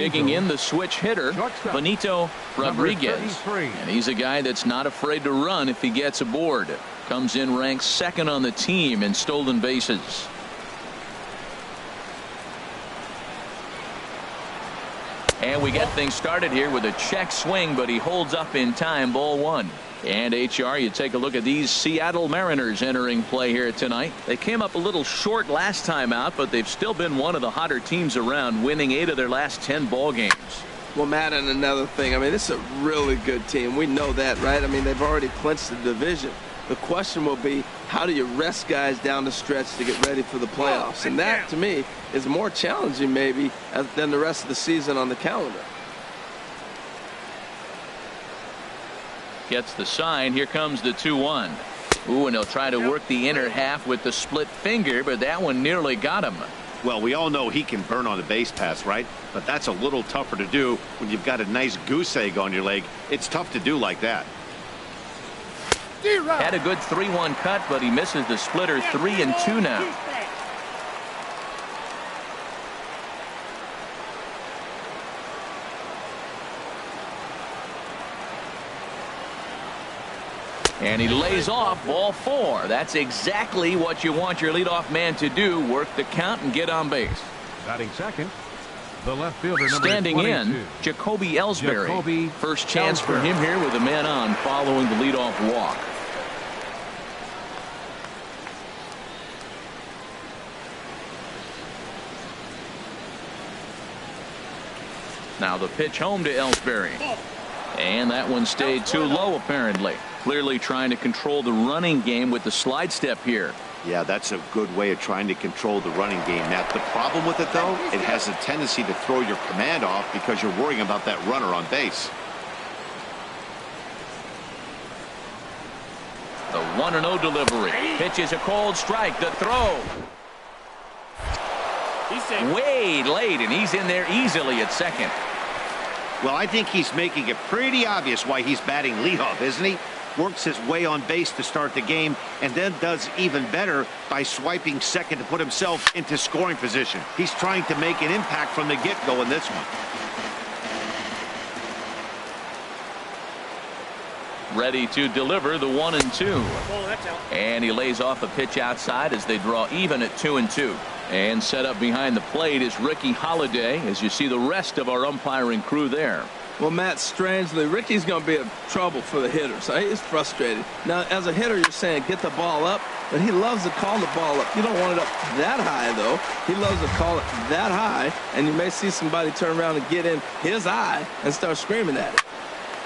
Digging in the switch hitter, Benito Rodriguez. And he's a guy that's not afraid to run if he gets aboard. Comes in ranked second on the team in stolen bases. And we get things started here with a check swing, but he holds up in time. Ball one. And HR, you take a look at these Seattle Mariners entering play here tonight. They came up a little short last time out, but they've still been one of the hotter teams around, winning 8 of their last 10 ball games. Well, Matt, and another thing, I mean, this is a really good team. We know that, right? I mean, they've already clinched the division. The question will be, how do you rest guys down the stretch to get ready for the playoffs? And that, to me, is more challenging maybe than the rest of the season on the calendar. Gets the sign. Here comes the 2-1. Ooh, and he'll try to work the inner half with the split finger, but that one nearly got him. Well, we all know he can burn on a base pass, right? But that's a little tougher to do when you've got a nice goose egg on your leg. It's tough to do like that. Had a good 3-1 cut, but he misses the splitter. 3-2 now. And he lays off. Ball 4. That's exactly what you want your leadoff man to do. Work the count and get on base. Batting second, the left fielder, standing 22. in, Jacoby Ellsbury. First chance for him here with a man on following the leadoff walk. Now the pitch home to Ellsbury. And that one stayed too low, apparently. Clearly trying to control the running game with the slide step here. Yeah, that's a good way of trying to control the running game. Now, the problem with it, though, it has a tendency to throw your command off because you're worrying about that runner on base. The 1-0 delivery. Pitch is a cold strike. The throw. Way late, and he's in there easily at second. Well, I think he's making it pretty obvious why he's batting leadoff, isn't he? Works his way on base to start the game, and then does even better by swiping second to put himself into scoring position. He's trying to make an impact from the get-go in this one. Ready to deliver the 1-2. And he lays off a pitch outside as they draw even at 2-2. And set up behind the plate is Ricky Holiday, as you see the rest of our umpiring crew there. Well, Matt, strangely, Ricky's going to be in trouble for the hitter, so he's frustrated. Now, as a hitter, you're saying get the ball up, but he loves to call the ball up. You don't want it up that high, though. He loves to call it that high, and you may see somebody turn around and get in his eye and start screaming at it.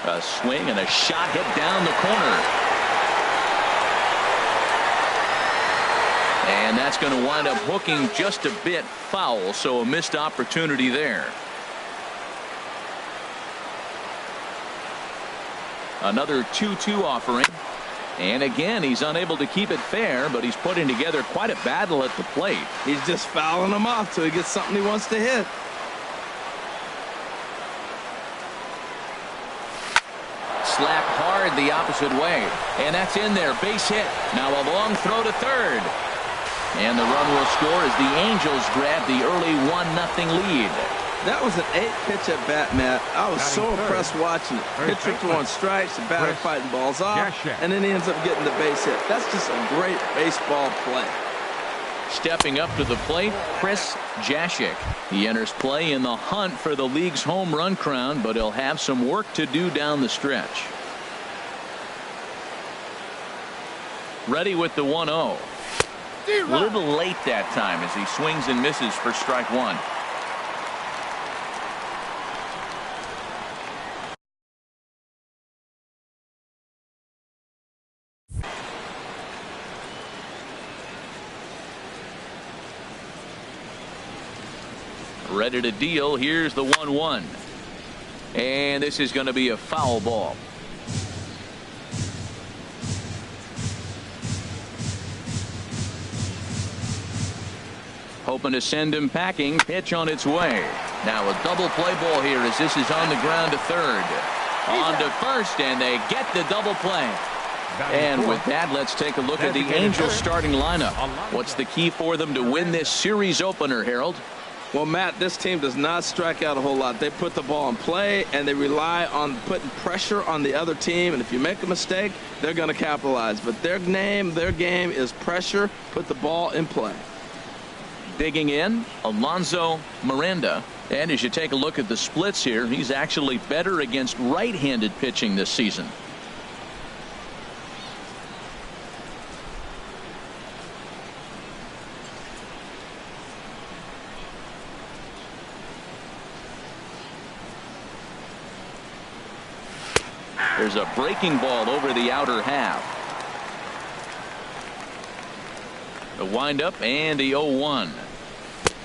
A swing and a shot hit down the corner. And that's going to wind up hooking just a bit foul, so a missed opportunity there. Another 2-2 offering. And again, he's unable to keep it fair, but he's putting together quite a battle at the plate. He's just fouling them off till he gets something he wants to hit. Slap hard the opposite way. And that's in there. Base hit. Now a long throw to third. And the run will score as the Angels grab the early 1-0 lead. That was an 8-pitch at bat, Matt. I was so impressed watching it. Pitcher throwing strikes, the batter fighting balls off, and then he ends up getting the base hit. That's just a great baseball play. Stepping up to the plate, Chris Jashik. He enters play in the hunt for the league's home run crown, but he'll have some work to do down the stretch. Ready with the 1-0. A little late that time as he swings and misses for strike one. Ready to deal. Here's the 1-1. And this is going to be a foul ball. Hoping to send him packing. Pitch on its way. Now a double play ball here as this is on the ground to third. On to first, and they get the double play. And with that, let's take a look at the Angels starting lineup. What's the key for them to win this series opener, Harold? Well, Matt, this team does not strike out a whole lot. They put the ball in play, and they rely on putting pressure on the other team. And if you make a mistake, they're going to capitalize. But their game is pressure, put the ball in play. Digging in, Alonso Miranda. And as you take a look at the splits here, he's actually better against right-handed pitching this season. There's a breaking ball over the outer half. The windup and the 0-1.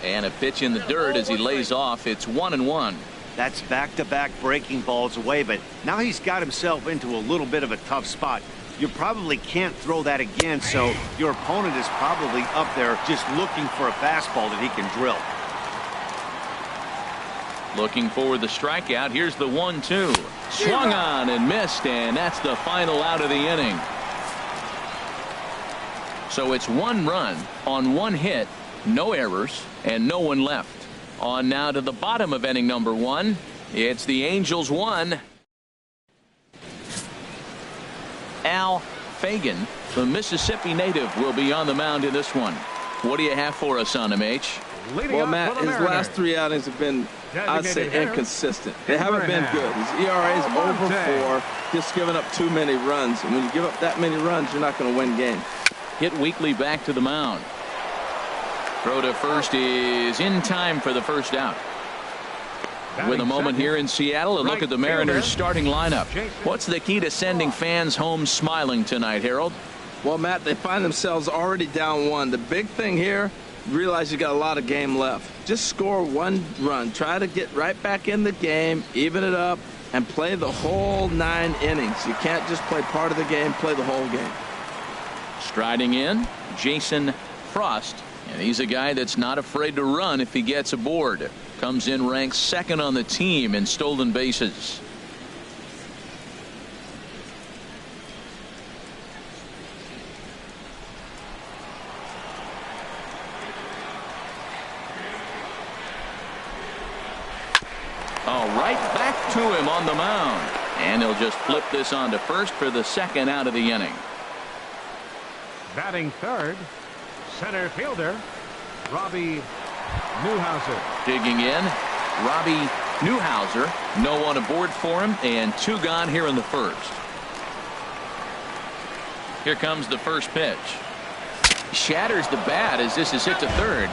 And a pitch in the dirt as he lays off. It's 1-1. That's back-to-back breaking balls away, but now he's got himself into a little bit of a tough spot. You probably can't throw that again, so your opponent is probably up there just looking for a fastball that he can drill. Looking for the strikeout. Here's the 1-2. Swung on and missed, and that's the final out of the inning. So it's 1 run on 1 hit, no errors, and no one left. On now to the bottom of inning number 1. It's the Angels 1. Al Fagan, the Mississippi native, will be on the mound in this one. What do you have for us on him, H? Well, Matt, his last 3 outings have been, I'd say, inconsistent. They haven't been good. His ERA is over 4, just giving up too many runs. And when you give up that many runs, you're not going to win games. Hit weekly back to the mound. Throw to first is in time for the first out. With a moment here in Seattle, a look at the Mariners' starting lineup. What's the key to sending fans home smiling tonight, Harold? Well, Matt, they find themselves already down 1. The big thing here, realize you got a lot of game left. Just score 1 run. Try to get right back in the game, even it up, and play the whole 9 innings. You can't just play part of the game, play the whole game. Striding in, Jason Frost. And he's a guy that's not afraid to run if he gets aboard. Comes in ranked 2nd on the team in stolen bases. All right, back to him on the mound. And he'll just flip this on to first for the 2nd out of the inning. Batting third, center fielder, Robbie Newhouser. Digging in, Robbie Newhouser. No one aboard for him, and 2 gone here in the first. Here comes the first pitch. Shatters the bat as this is hit to third.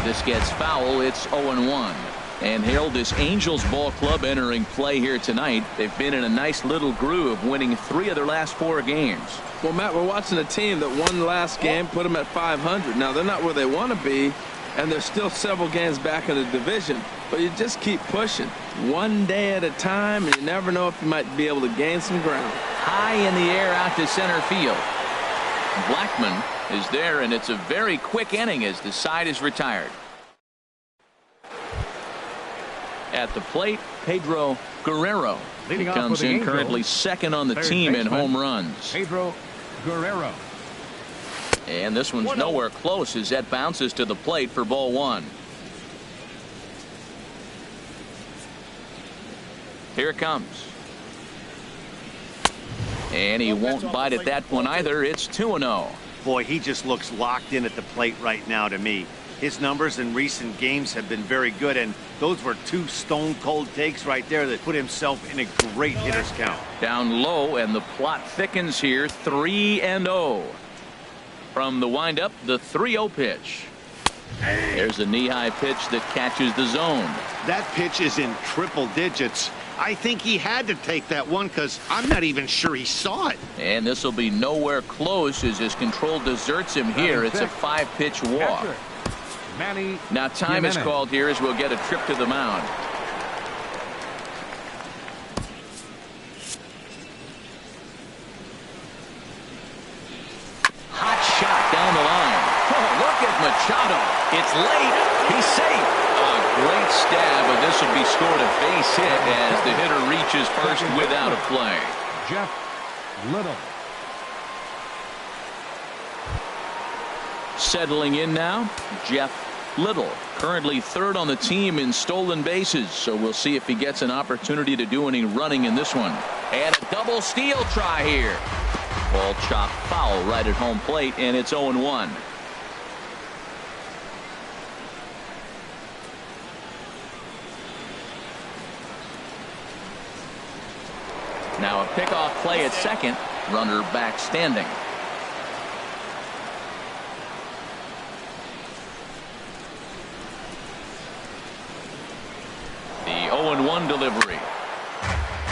This gets foul. It's 0-1. And Harold, this Angels ball club entering play here tonight. They've been in a nice little groove, winning 3 of their last 4 games. Well, Matt, we're watching a team that won the last game, put them at 500. Now, they're not where they want to be, and they're still several games back in the division. But you just keep pushing 1 day at a time, and you never know if you might be able to gain some ground. High in the air out to center field. Blackman is there, and it's a very quick inning as the side is retired. At the plate, Pedro Guerrero. He comes in currently 2nd on the team in home runs. Pedro Guerrero. And this one's nowhere close as that bounces to the plate for ball 1. Here it comes. And he won't bite at that one either. It's 2-0. Boy, he just looks locked in at the plate right now to me. His numbers in recent games have been very good, and those were 2 stone-cold takes right there that put himself in a great hitter's count. Down low, and the plot thickens here. 3-0. From the windup, the 3-0 pitch. There's a knee-high pitch that catches the zone. That pitch is in triple digits. I think he had to take that one because I'm not even sure he saw it. And this will be nowhere close as his control deserts him here. It's a 5-pitch walk. Now time is called here as we'll get a trip to the mound. Hot shot down the line. Oh, look at Machado. It's late. He's safe. A great stab, but this will be scored a base hit as the hitter reaches first without a play. Jeff Little. Settling in now, Jeff Little currently third on the team in stolen bases, so we'll see if he gets an opportunity to do any running in this one. And a double steal try here. Ball chopped foul right at home plate, and it's 0-1. Now a pickoff play at second. Runner back standing. The 0-1 delivery.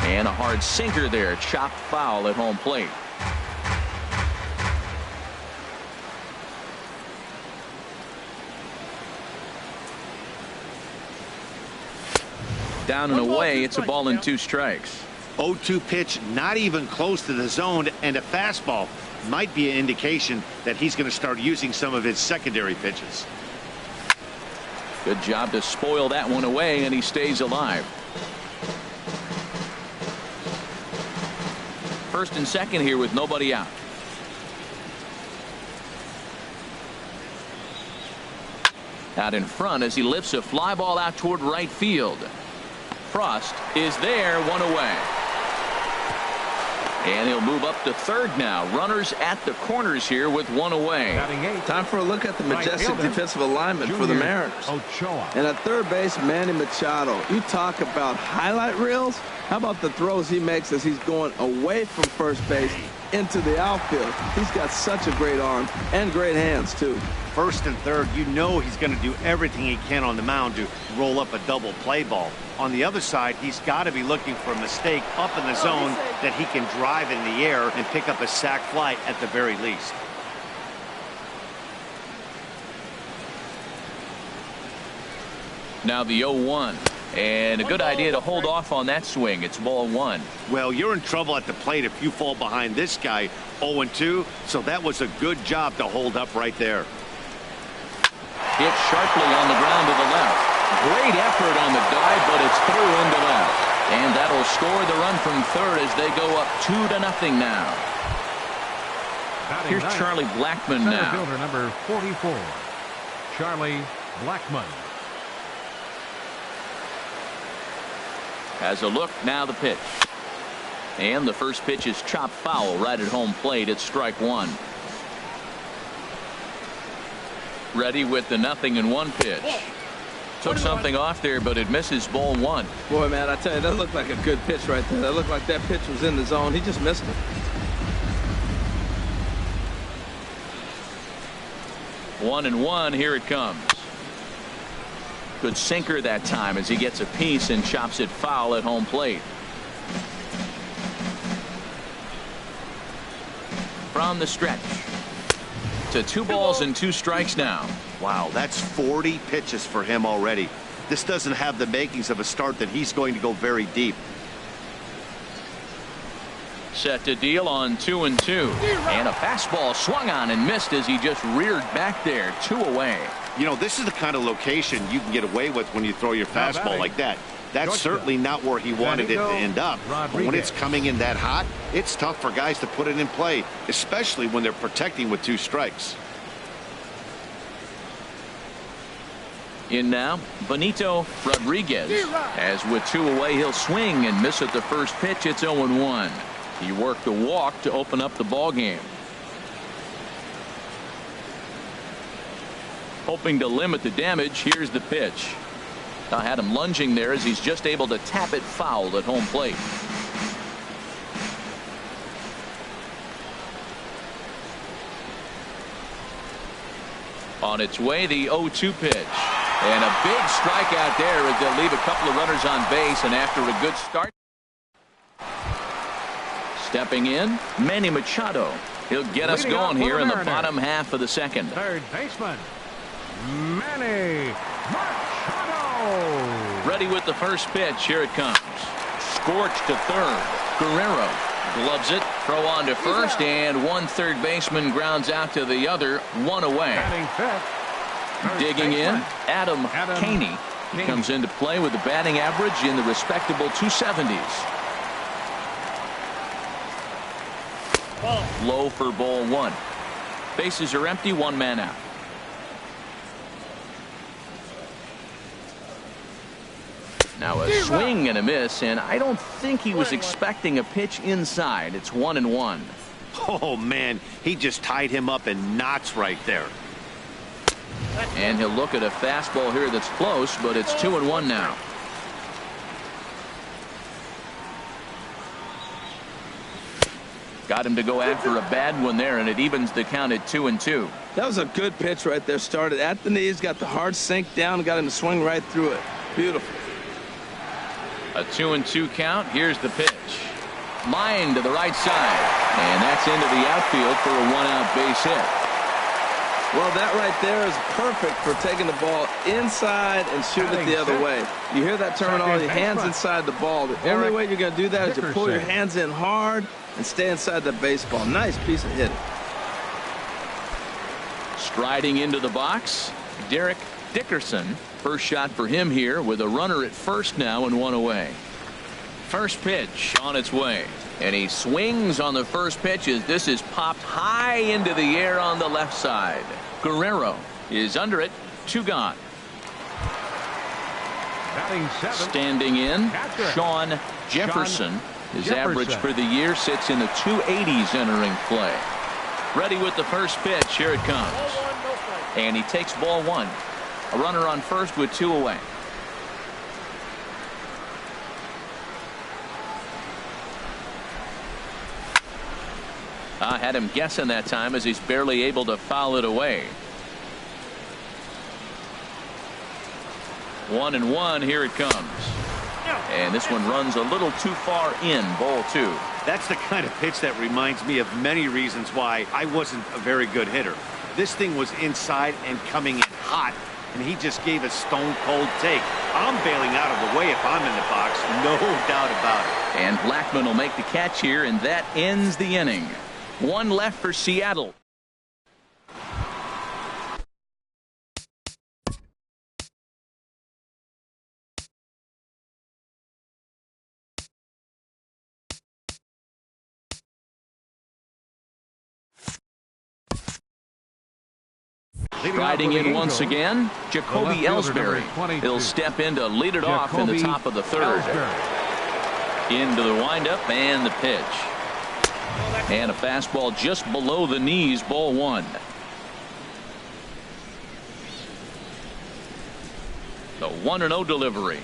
And a hard sinker there. Chopped foul at home plate. Down and away. It's a ball and 2 strikes. 0-2 pitch, not even close to the zone, and a fastball might be an indication that he's going to start using some of his secondary pitches. Good job to spoil that one away, and he stays alive. First and second here with nobody out. Out in front as he lifts a fly ball out toward right field. Frost is there, one away. And he'll move up to third now. Runners at the corners here with one away. Time for a look at the majestic defensive alignment for the Mariners. And at third base, Manny Machado. You talk about highlight reels. How about the throws he makes as he's going away from first base into the outfield? He's got such a great arm and great hands, too. First and third, you know he's going to do everything he can on the mound to roll up a double play ball. On the other side, he's got to be looking for a mistake up in the zone that he can drive in the air and pick up a sac fly at the very least. Now the 0-1. And a good idea to hold off on that swing. It's ball 1. Well, you're in trouble at the plate if you fall behind this guy 0-2, so that was a good job to hold up right there. Hit sharply on the ground to the left. Great effort on the dive, but it's through into left. And that'll score the run from third as they go up 2-0 now. Here's Charlie Blackmon now. Center fielder number 44, Charlie Blackmon. Has a look, now the pitch. And the first pitch is chopped foul right at home plate. It's strike 1. Ready with the 0-1 pitch. Took something off there, but it misses, ball 1. Boy, man, I tell you, that looked like a good pitch right there. That looked like that pitch was in the zone. He just missed it. One and one, here it comes. Good sinker that time as he gets a piece and chops it foul at home plate. From the stretch to 2 balls and 2 strikes now. Wow, that's 40 pitches for him already. This doesn't have the makings of a start that he's going to go very deep. Set to deal on 2-2. And a fastball swung on and missed as he just reared back there. 2 away. You know, this is the kind of location you can get away with when you throw your fastball like that. That's certainly not where he wanted it to end up. But when it's coming in that hot, it's tough for guys to put it in play, especially when they're protecting with 2 strikes. In now, Benito Rodriguez. As with 2 away, he'll swing and miss at the first pitch. It's 0-1. He worked a walk to open up the ball game. Hoping to limit the damage, here's the pitch. I had him lunging there as he's just able to tap it foul at home plate. On its way, the 0-2 pitch. And a big strikeout there as they'll leave a couple of runners on base, and after a good start. Stepping in, Manny Machado. He'll get us going here in the bottom half of the second. Third baseman, Manny Machado. Ready with the first pitch. Here it comes. Scorched to third. Guerrero gloves it. Throw on to first, and one third baseman grounds out to the other. 1 away. Digging in, Adam Caney. He comes into play with the batting average in the respectable 270s. Low for ball 1. Bases are empty, 1 man out. Now a swing and a miss, and I don't think he was expecting a pitch inside. It's 1-1. Oh, man, he just tied him up in knots right there. And he'll look at a fastball here that's close, but it's 2-1 now. Got him to go after a bad one there, and it evens the count at 2-2. That was a good pitch right there. Started at the knees, got the hard sink down, got him to swing right through it. Beautiful. A 2-2 count. Here's the pitch. Line to the right side. And that's into the outfield for a one-out base hit. Well, that right there is perfect for taking the ball inside and shoot it the other way. You hear that terminology, hands inside the ball. The only way you're going to do that is you pull your hands in hard and stay inside the baseball. Nice piece of hitting. Striding into the box, Derek Dickerson. First shot for him here with a runner at first now and one away. First pitch on its way. And he swings on the first pitch as this is popped high into the air on the left side. Guerrero is under it. 2 gone. Standing in, Sean Jefferson. His average for the year sits in the 280s entering play. Ready with the first pitch. Here it comes. And he takes ball 1. A runner on first with 2 away. Had him guessing that time as he's barely able to foul it away. 1-1. Here it comes. And this one runs a little too far in. Ball 2. That's the kind of pitch that reminds me of many reasons why I wasn't a very good hitter. This thing was inside and coming in hot, and he just gave a stone-cold take. I'm bailing out of the way if I'm in the box, no doubt about it. And Blackman will make the catch here, and that ends the inning. 1 left for Seattle. Riding in once again, Jacoby Ellsbury. He'll step in to lead it off in the top of the 3rd. Into the windup and the pitch. And a fastball just below the knees. Ball 1. The 1-0 delivery.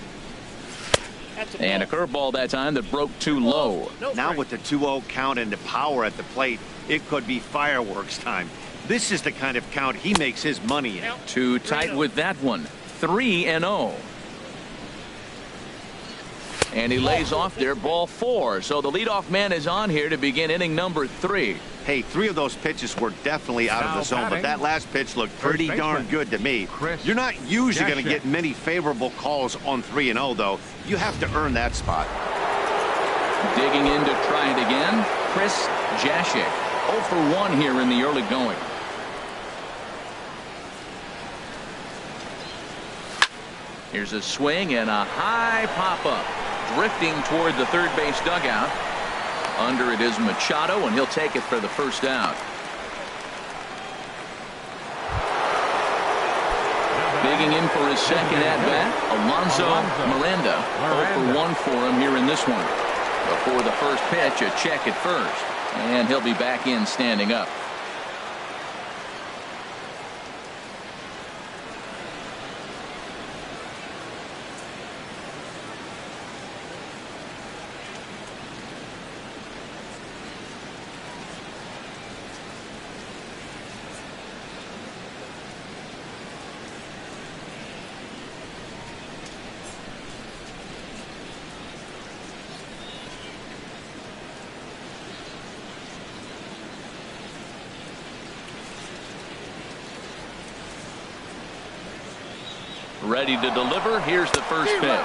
And a curveball that time that broke too low. Now with the 2-0 count and the power at the plate, it could be fireworks time. This is the kind of count he makes his money in. Too tight with that one. 3-0. And he lays off there. Ball 4. So the leadoff man is on here to begin inning number 3. Hey, 3 of those pitches were definitely out of the zone, but that last pitch looked pretty darn good to me. You're not usually going to get many favorable calls on 3-0, though. You have to earn that spot. Digging in to try it again, Chris Jashik. 0 for 1 here in the early going. Here's a swing and a high pop-up. Drifting toward the third base dugout. Under it is Machado, and he'll take it for the first out. Digging in for his second at-bat, Alonso Miranda. 0 for 1 for him here in this one. Before the first pitch, a check at first. And he'll be back in standing up. Ready to deliver. Here's the first pitch.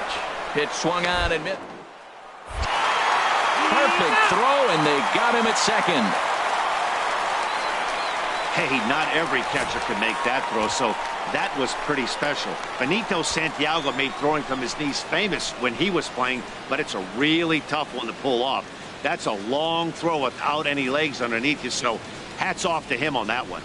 Pitch swung on and missed. Perfect throw, and they got him at second. Hey, not every catcher can make that throw, so that was pretty special. Benito Santiago made throwing from his knees famous when he was playing, but it's a really tough one to pull off. That's a long throw without any legs underneath you, so hats off to him on that one.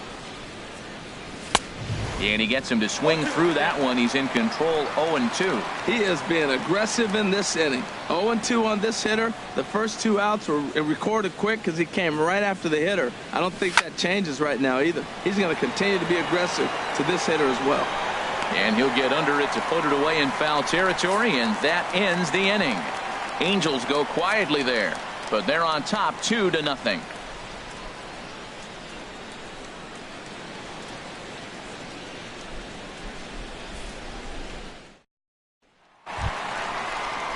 And he gets him to swing through that one. He's in control, 0-2. He is being aggressive in this inning. 0-2 on this hitter. The first 2 outs were recorded quick because he came right after the hitter. I don't think that changes right now either. He's going to continue to be aggressive to this hitter as well. And he'll get under it to put it away in foul territory, and that ends the inning. Angels go quietly there, but they're on top 2-0.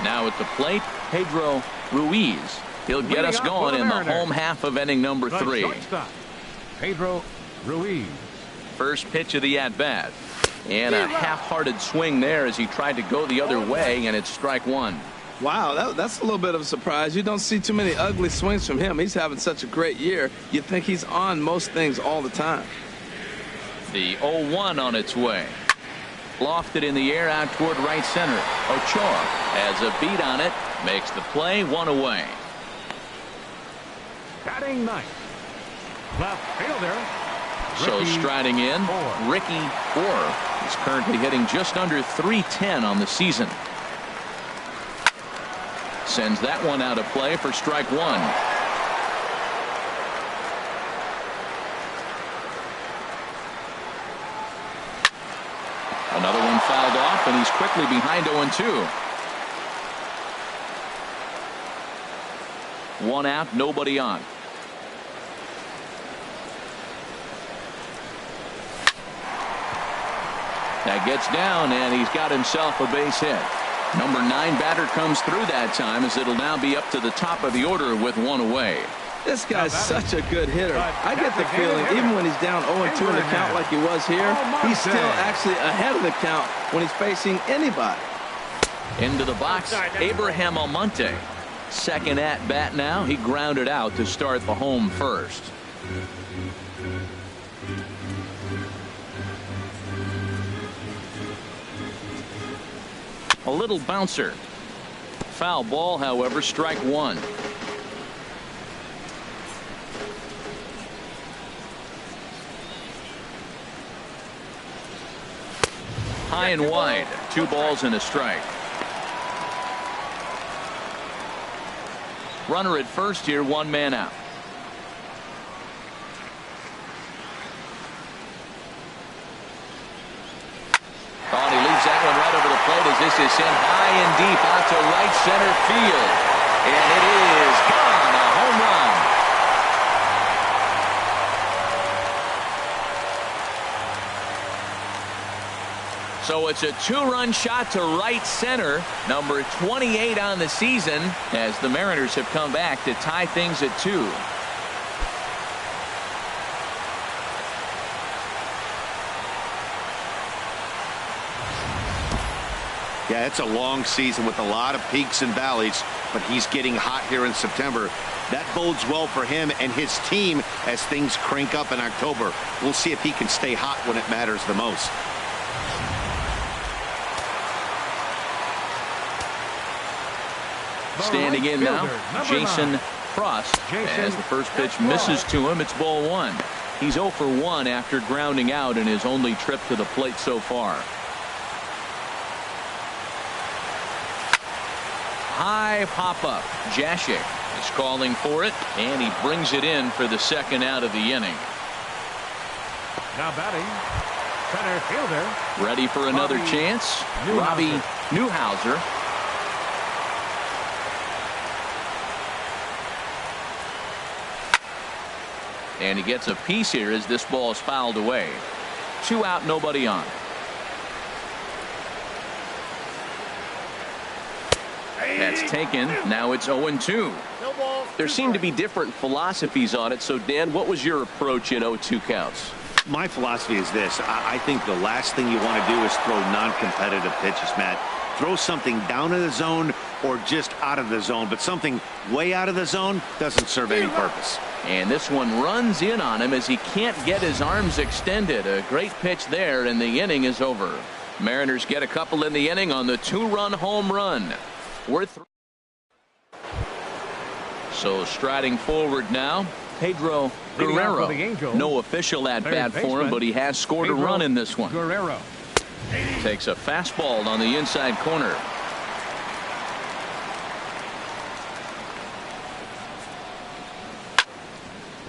Now at the plate, Pedro Ruiz. He'll get us going in the home half of inning number 3. Pedro Ruiz. First pitch of the at-bat. And a half-hearted swing there as he tried to go the other way, and it's strike 1. Wow, that's a little bit of a surprise. You don't see too many ugly swings from him. He's having such a great year. You'd think he's on most things all the time. The 0-1 on its way. Lofted in the air out toward right center. Ochoa has a beat on it. Makes the play, 1 away. Batting ninth. Left fielder. So striding in, Ricky Orr is currently hitting just under .310 on the season. Sends that one out of play for strike 1. Another one fouled off, and he's quickly behind 0-2. 1 out, nobody on. That gets down, and he's got himself a base hit. Number 9 batter comes through that time, as it'll now be up to the top of the order with 1 away. This guy's such a good hitter. I get the feeling even when he's down 0-2 in the count like he was here, he's still actually ahead of the count when he's facing anybody. Into the box, Abraham Almonte. Second at bat now. He grounded out to start the home first. A little bouncer. Foul ball, however, strike 1. High and wide. 2 balls and a strike. Runner at first here, 1 man out. Oh, and he leaves that one right over the plate as this is sent high and deep out to right center field. And it is gone. A home run. So it's a 2-run shot to right center, number 28 on the season, as the Mariners have come back to tie things at 2. Yeah, it's a long season with a lot of peaks and valleys, but he's getting hot here in September. That bodes well for him and his team as things crank up in October. We'll see if he can stay hot when it matters the most. Standing in now, Jason Frost, as the first pitch misses to him. It's ball 1. He's 0 for 1 after grounding out in his only trip to the plate so far. High pop-up. Jashik is calling for it, and he brings it in for the second out of the inning. Now batting, center fielder. Ready for another chance. Robbie Newhouser. And he gets a piece here as this ball is fouled away. 2 out, nobody on. That's taken. Now it's 0-2. There seem to be different philosophies on it. So, Dan, what was your approach in 0-2 counts? My philosophy is this. I think the last thing you want to do is throw non-competitive pitches, Matt. Throw something down in the zone or just out of the zone, but something way out of the zone doesn't serve any purpose. And this one runs in on him as he can't get his arms extended. A great pitch there, and the inning is over. Mariners get a couple in the inning on the 2-run home run. So striding forward now, Pedro Leading out for the Guerrero. Angels, No official at bat for him, baseman, but he has scored a Pedro run in this one. Guerrero. Takes a fastball on the inside corner.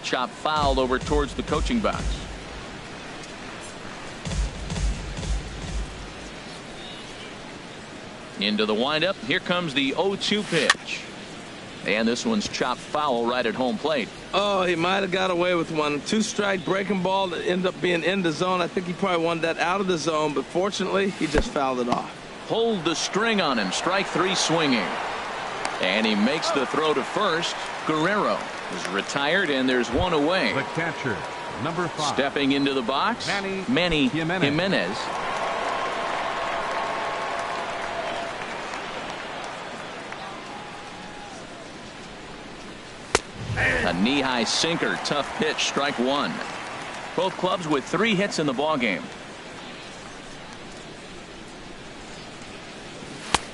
Chop foul over towards the coaching box. Into the windup. Here comes the 0-2 pitch. And this one's chopped foul right at home plate. Oh, he might have got away with one. 2-strike breaking ball that ended up being in the zone. I think he probably wanted that out of the zone, but fortunately, he just fouled it off. Hold the string on him. Strike 3 swinging. And he makes the throw to first. Guerrero is retired, and there's one away. The catcher, number 5. Stepping into the box, Manny Jimenez. A knee-high sinker, tough pitch, strike 1. Both clubs with 3 hits in the ballgame.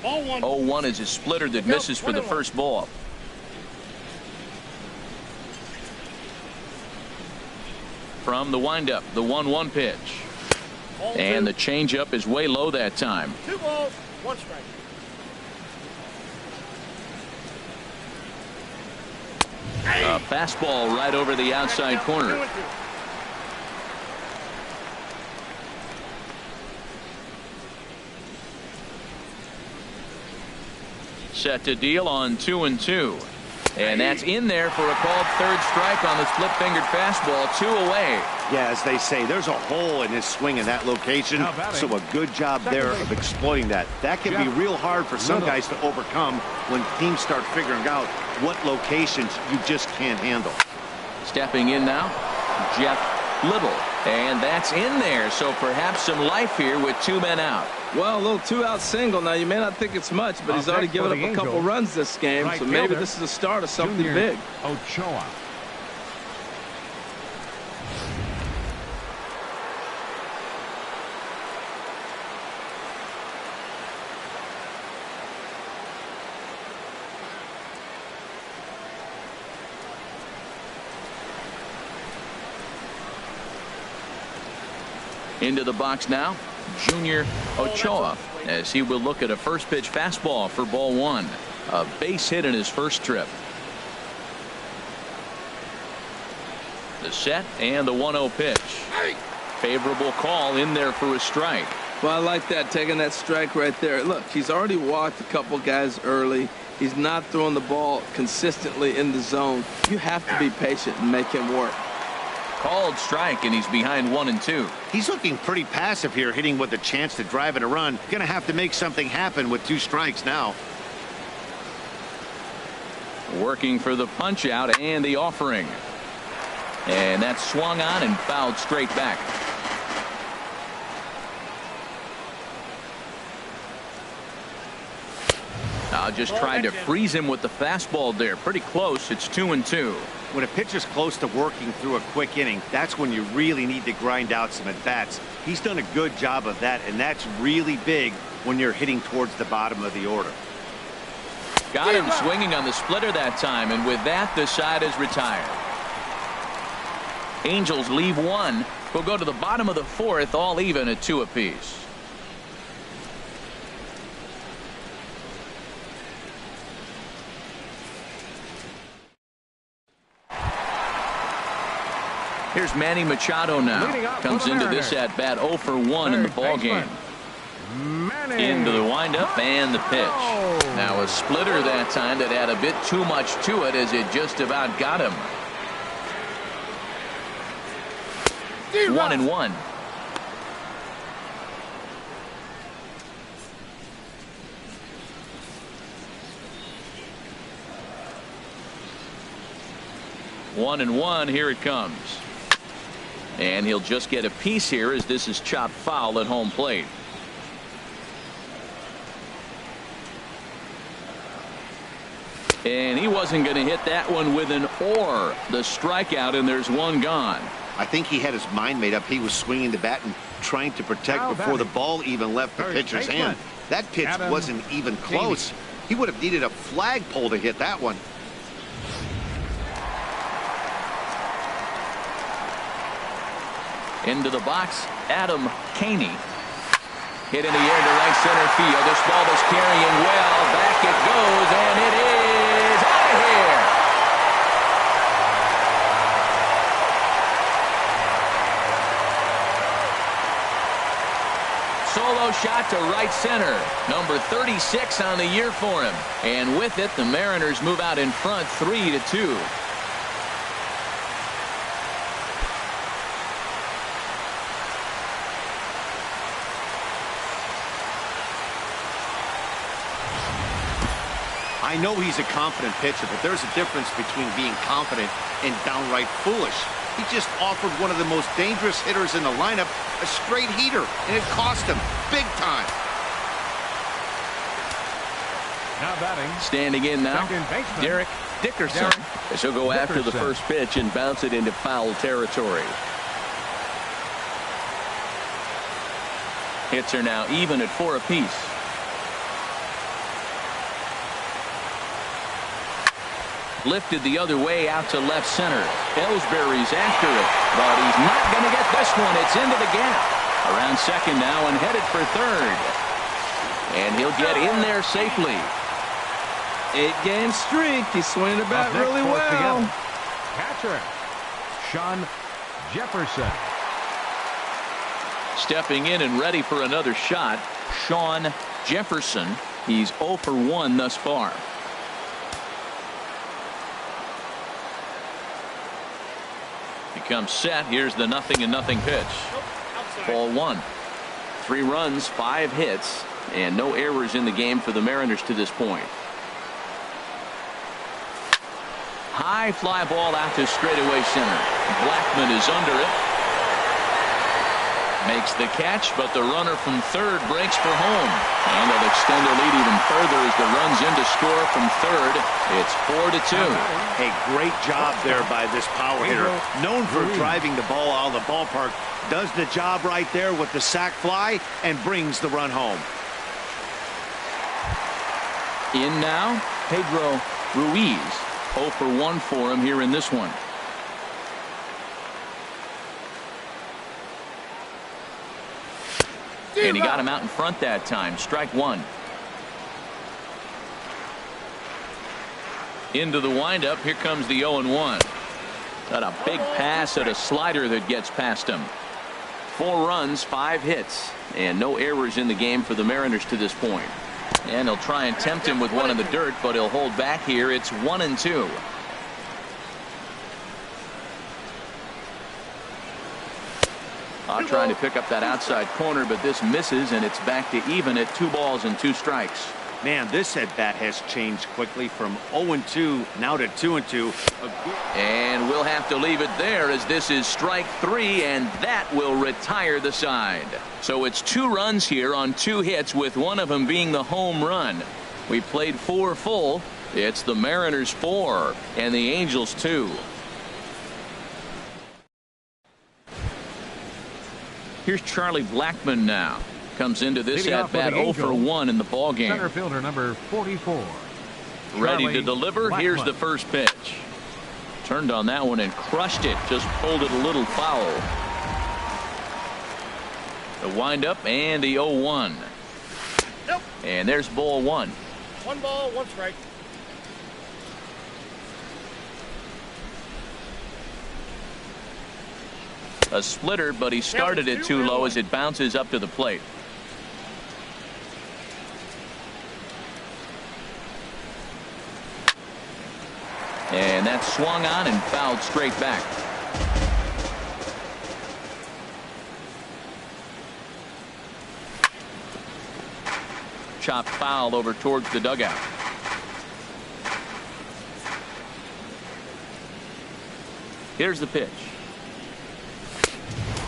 0-1 is a splitter that misses for the first ball. From the windup, the 1-1 pitch. And the changeup is way low that time. 2 balls, 1 strike. A fastball right over the outside corner. Set to deal on 2-2. And that's in there for a called third strike on the split-fingered fastball. 2 away. Yeah, as they say, there's a hole in his swing in that location, so a good job there of exploiting that. That can be real hard for some guys to overcome when teams start figuring out what locations you just can't handle. Stepping in now, Jeff Little. And that's in there, so perhaps some life here with 2 men out. Well, a little 2-out single. Now, you may not think it's much, but he's already given up a couple runs this game, so maybe this is the start of something big. Ochoa. Into the box now, Junior Ochoa, as he will look at a first pitch fastball for ball 1. A base hit in his first trip. The set and the 1-0 pitch. Favorable call in there for a strike. Well, I like that, taking that strike right there. Look, he's already walked a couple guys early. He's not throwing the ball consistently in the zone. You have to be patient and make him work. Called strike, and he's behind 1-2. He's looking pretty passive here, hitting with a chance to drive in a run. Going to have to make something happen with 2 strikes now. Working for the punch out and the offering. And that's swung on and fouled straight back. Just tried to freeze him with the fastball there. Pretty close. It's 2-2. When a pitcher's close to working through a quick inning, that's when you really need to grind out some at-bats. He's done a good job of that, and that's really big when you're hitting towards the bottom of the order. Got him swinging on the splitter that time, and with that, the side is retired. Angels leave 1. We'll go to the bottom of the 4th, all even at 2 apiece. Here's Manny Machado now. Comes into this at bat 0 for 1 in the ball game. Into the windup and the pitch. Now a splitter that time that had a bit too much to it as it just about got him. 1-1. One and one. Here it comes. And he'll just get a piece here as this is chopped foul at home plate. And he wasn't going to hit that one with an or. The strikeout, and there's one gone. I think he had his mind made up. He was swinging the bat and trying to protect before the ball even left the pitcher's hand. That pitch wasn't even close. He would have needed a flagpole to hit that one. Into the box, Adam Caney. Hit in the air to right center field. This ball is carrying well. Back it goes, and it is out of here. Solo shot to right center. Number 36 on the year for him. And with it, the Mariners move out in front 3-2. I know he's a confident pitcher, but there's a difference between being confident and downright foolish. He just offered one of the most dangerous hitters in the lineup a straight heater, and it cost him big time. Now batting. Standing in now, Derek Dickerson. He'll go after the first pitch and bounce it into foul territory. Hits are now even at 4 apiece. Lifted the other way out to left center. Ellsbury's after it, but he's not going to get this one. It's into the gap. Around second now and headed for third. And he'll get in there safely. 8-game streak. He's swinging the bat really well. Catcher, Sean Jefferson. Stepping in and ready for another shot, Sean Jefferson. He's 0 for 1 thus far. Comes set. Here's the 0-0 pitch. Ball 1. 3 runs, 5 hits, and no errors in the game for the Mariners to this point. High fly ball out to straightaway center. Blackman is under it. Makes the catch, but the runner from third breaks for home. And they'll extend their lead even further as the runs in to score from third. It's 4-2. Hey, great job there by this power hitter. Known for driving the ball out of the ballpark. Does the job right there with the sac fly and brings the run home. In now, Pedro Ruiz. 0 for 1 for him here in this one. And he got him out in front that time. Strike 1. Into the windup. Here comes the 0-1. Got a big pass at a slider that gets past him. 4 runs, 5 hits, and no errors in the game for the Mariners to this point. And he'll try and tempt him with one in the dirt, but he'll hold back here. It's 1-2. Trying to pick up that outside corner, but this misses, and it's back to even at 2 balls and 2 strikes. Man, this at bat has changed quickly from 0-2 now to 2-2. And we'll have to leave it there as this is strike 3, and that will retire the side. So it's 2 runs here on 2 hits, with one of them being the home run. We played 4 full. It's the Mariners 4 and the Angels 2. Here's Charlie Blackman now. Comes into this at bat 0 for 1 in the ball game. Center fielder number 44. Ready to deliver. Blackman. Here's the first pitch. Turned on that one and crushed it. Just pulled it a little foul. The windup and the 0-1. Nope. And there's ball 1. 1 ball, 1 strike. A splitter, but he started it too low as it bounces up to the plate. And that's swung on and fouled straight back. Chopped foul over towards the dugout. Here's the pitch.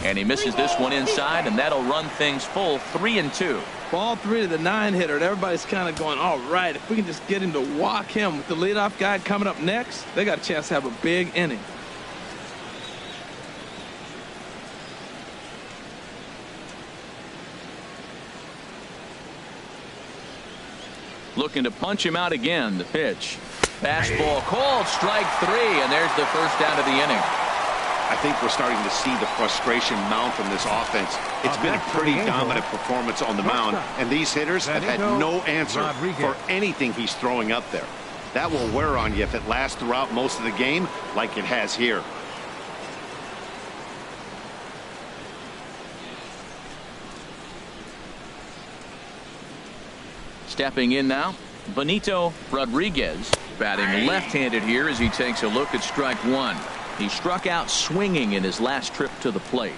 And he misses this one inside, and that'll run things full 3-2. Ball 3 to the 9-hitter, and everybody's kind of going, all right, if we can just get him to walk him with the leadoff guy coming up next, they got a chance to have a big inning. Looking to punch him out again. The pitch. Fastball called, strike 3, and there's the first out of the inning. I think we're starting to see the frustration mount from this offense. It's been a pretty dominant performance on the mound, and these hitters have had no answer for anything he's throwing up there. That will wear on you if it lasts throughout most of the game like it has here. Stepping in now, Benito Rodriguez, batting left-handed here as he takes a look at strike one. He struck out swinging in his last trip to the plate.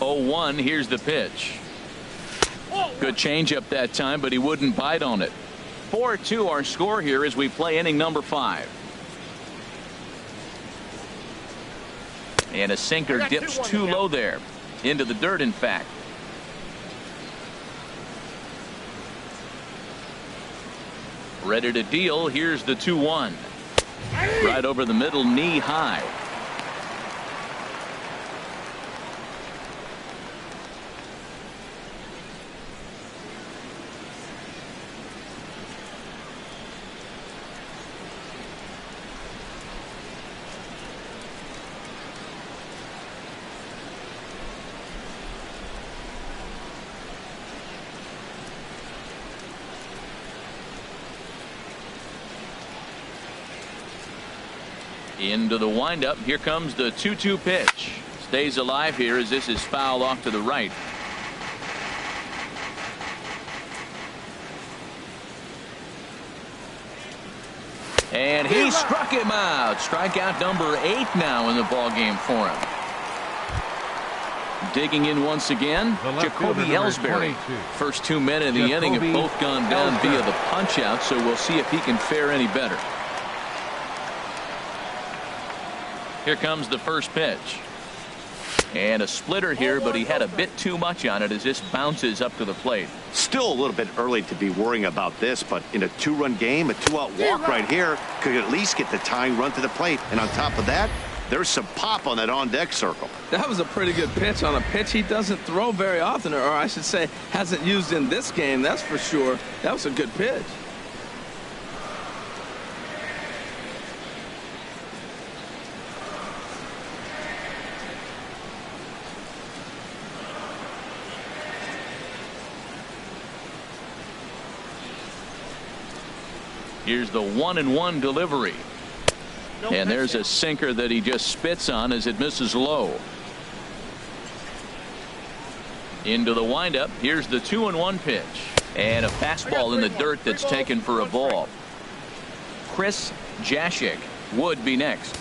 Oh, 1, here's the pitch. Good changeup that time, but he wouldn't bite on it. 4-2 our score here as we play inning number 5. And a sinker dips too low there. Into the dirt, in fact. Ready to deal. Here's the 2-1. Right over the middle, knee high. Into the windup. Here comes the 2-2 pitch. Stays alive here as this is fouled off to the right. And he struck him out. Strikeout number 8 now in the ball game for him. Digging in once again, Jacoby Ellsbury. First 2 men in the inning have both gone down via the punch out, so we'll see if he can fare any better. Here comes the first pitch. And a splitter here, but he had a bit too much on it as this bounces up to the plate. Still a little bit early to be worrying about this, but in a 2-run game, a 2-out walk right here could at least get the tying run to the plate. And on top of that, there's some pop on that on-deck circle. That was a pretty good pitch on a pitch he doesn't throw very often, or I should say hasn't used in this game, that's for sure. That was a good pitch. Here's the 1-1 delivery. And there's a sinker that he just spits on as it misses low. Into the windup. Here's the 2-1 pitch. And a fastball in the dirt that's taken for a ball. Chris Jashik would be next.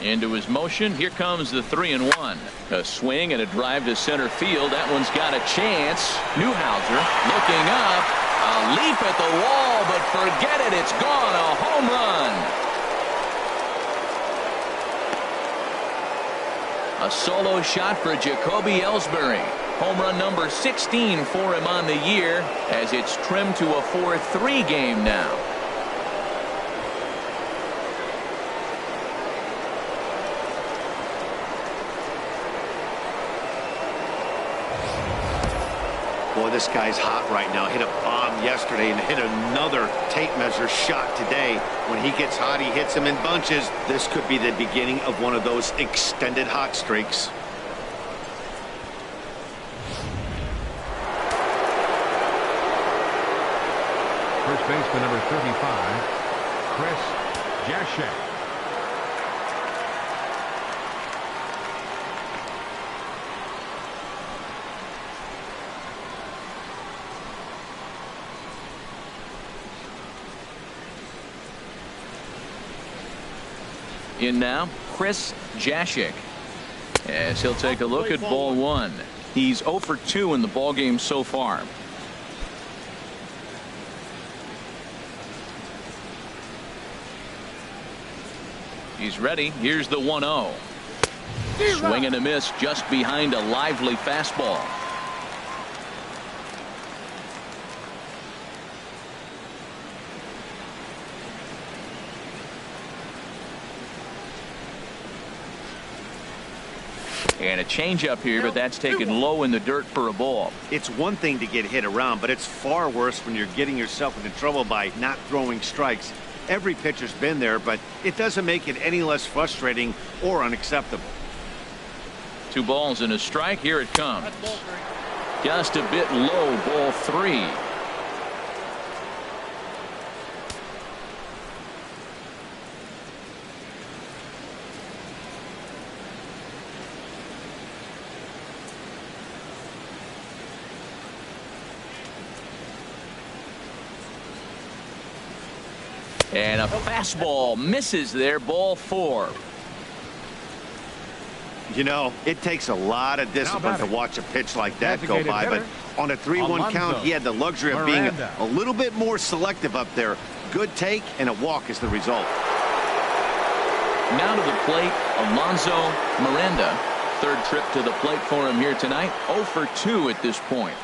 Into his motion. Here comes the 3-1. A swing and a drive to center field. That one's got a chance. Newhouser looking up. A leap at the wall, but forget it. It's gone. A home run. A solo shot for Jacoby Ellsbury. Home run number 16 for him on the year as it's trimmed to a 4-3 game now. Boy, this guy's hot right now. Hit a bomb yesterday and hit another tape measure shot today. When he gets hot, he hits them in bunches. This could be the beginning of one of those extended hot streaks. First baseman number 35, Chris Jashik. In now, Chris Jashik, as he'll take a look at ball 1. He's 0 for 2 in the ball game so far. He's ready. Here's the 1-0. Swing and a miss just behind a lively fastball. And a changeup here, but that's taken low in the dirt for a ball. It's one thing to get hit around, but it's far worse when you're getting yourself into trouble by not throwing strikes. Every pitcher's been there, but it doesn't make it any less frustrating or unacceptable. 2 balls and a strike. Here it comes. Just a bit low, ball 3. And a fastball misses there, ball 4. You know, it takes a lot of discipline to watch a pitch like that go by, but on a 3-1 count, he had the luxury of being a little bit more selective up there. Good take, and a walk is the result. Now to the plate, Alonso Miranda. 3rd trip to the plate for him here tonight. 0 for 2 at this point.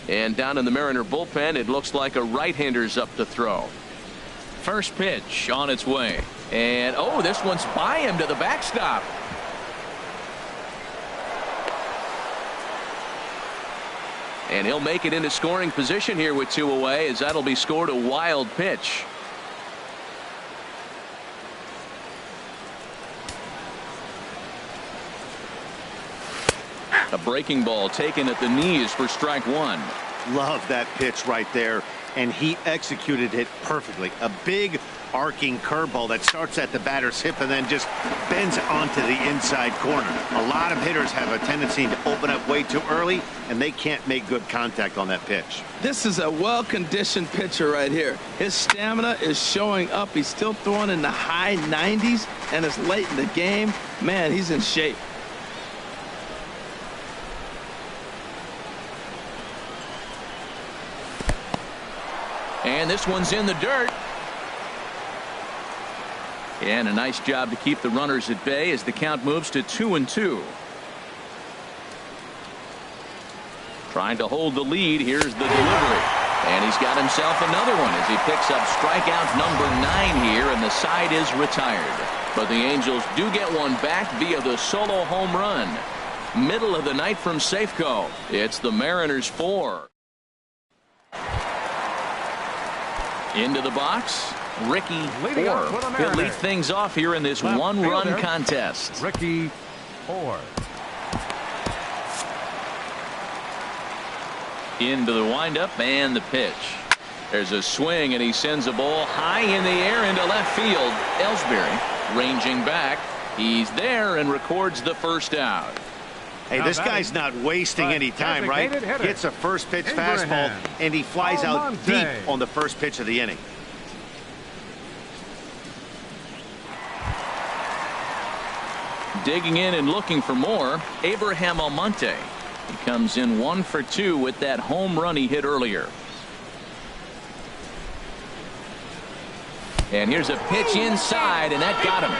And down in the Mariner bullpen, it looks like a right-hander's up to throw. First pitch on its way. And, oh, this one's by him to the backstop. And he'll make it into scoring position here with 2 away, as that'll be scored a wild pitch. A breaking ball taken at the knees for strike 1. Love that pitch right there, and he executed it perfectly. A big arcing curveball that starts at the batter's hip and then just bends onto the inside corner. A lot of hitters have a tendency to open up way too early, and they can't make good contact on that pitch. This is a well-conditioned pitcher right here. His stamina is showing up. He's still throwing in the high 90s, and it's late in the game. Man, he's in shape. And this one's in the dirt. And a nice job to keep the runners at bay as the count moves to 2-2. Trying to hold the lead. Here's the delivery. And he's got himself another one as he picks up strikeout number 9 here, and the side is retired. But the Angels do get one back via the solo home run. Middle of the night from Safeco. It's the Mariners 4. Into the box, Ricky Orr. He'll lead things off here in this one-run contest. Ricky Orr. Into the windup and the pitch. There's a swing, and he sends a ball high in the air into left field. Ellsbury ranging back. He's there and records the first out. Hey, this guy's not wasting any time, right? Gets a first pitch fastball, and he flies out deep on the first pitch of the inning. Digging in and looking for more, Abraham Almonte. He comes in 1 for 2 with that home run he hit earlier. And here's a pitch inside, and that got him.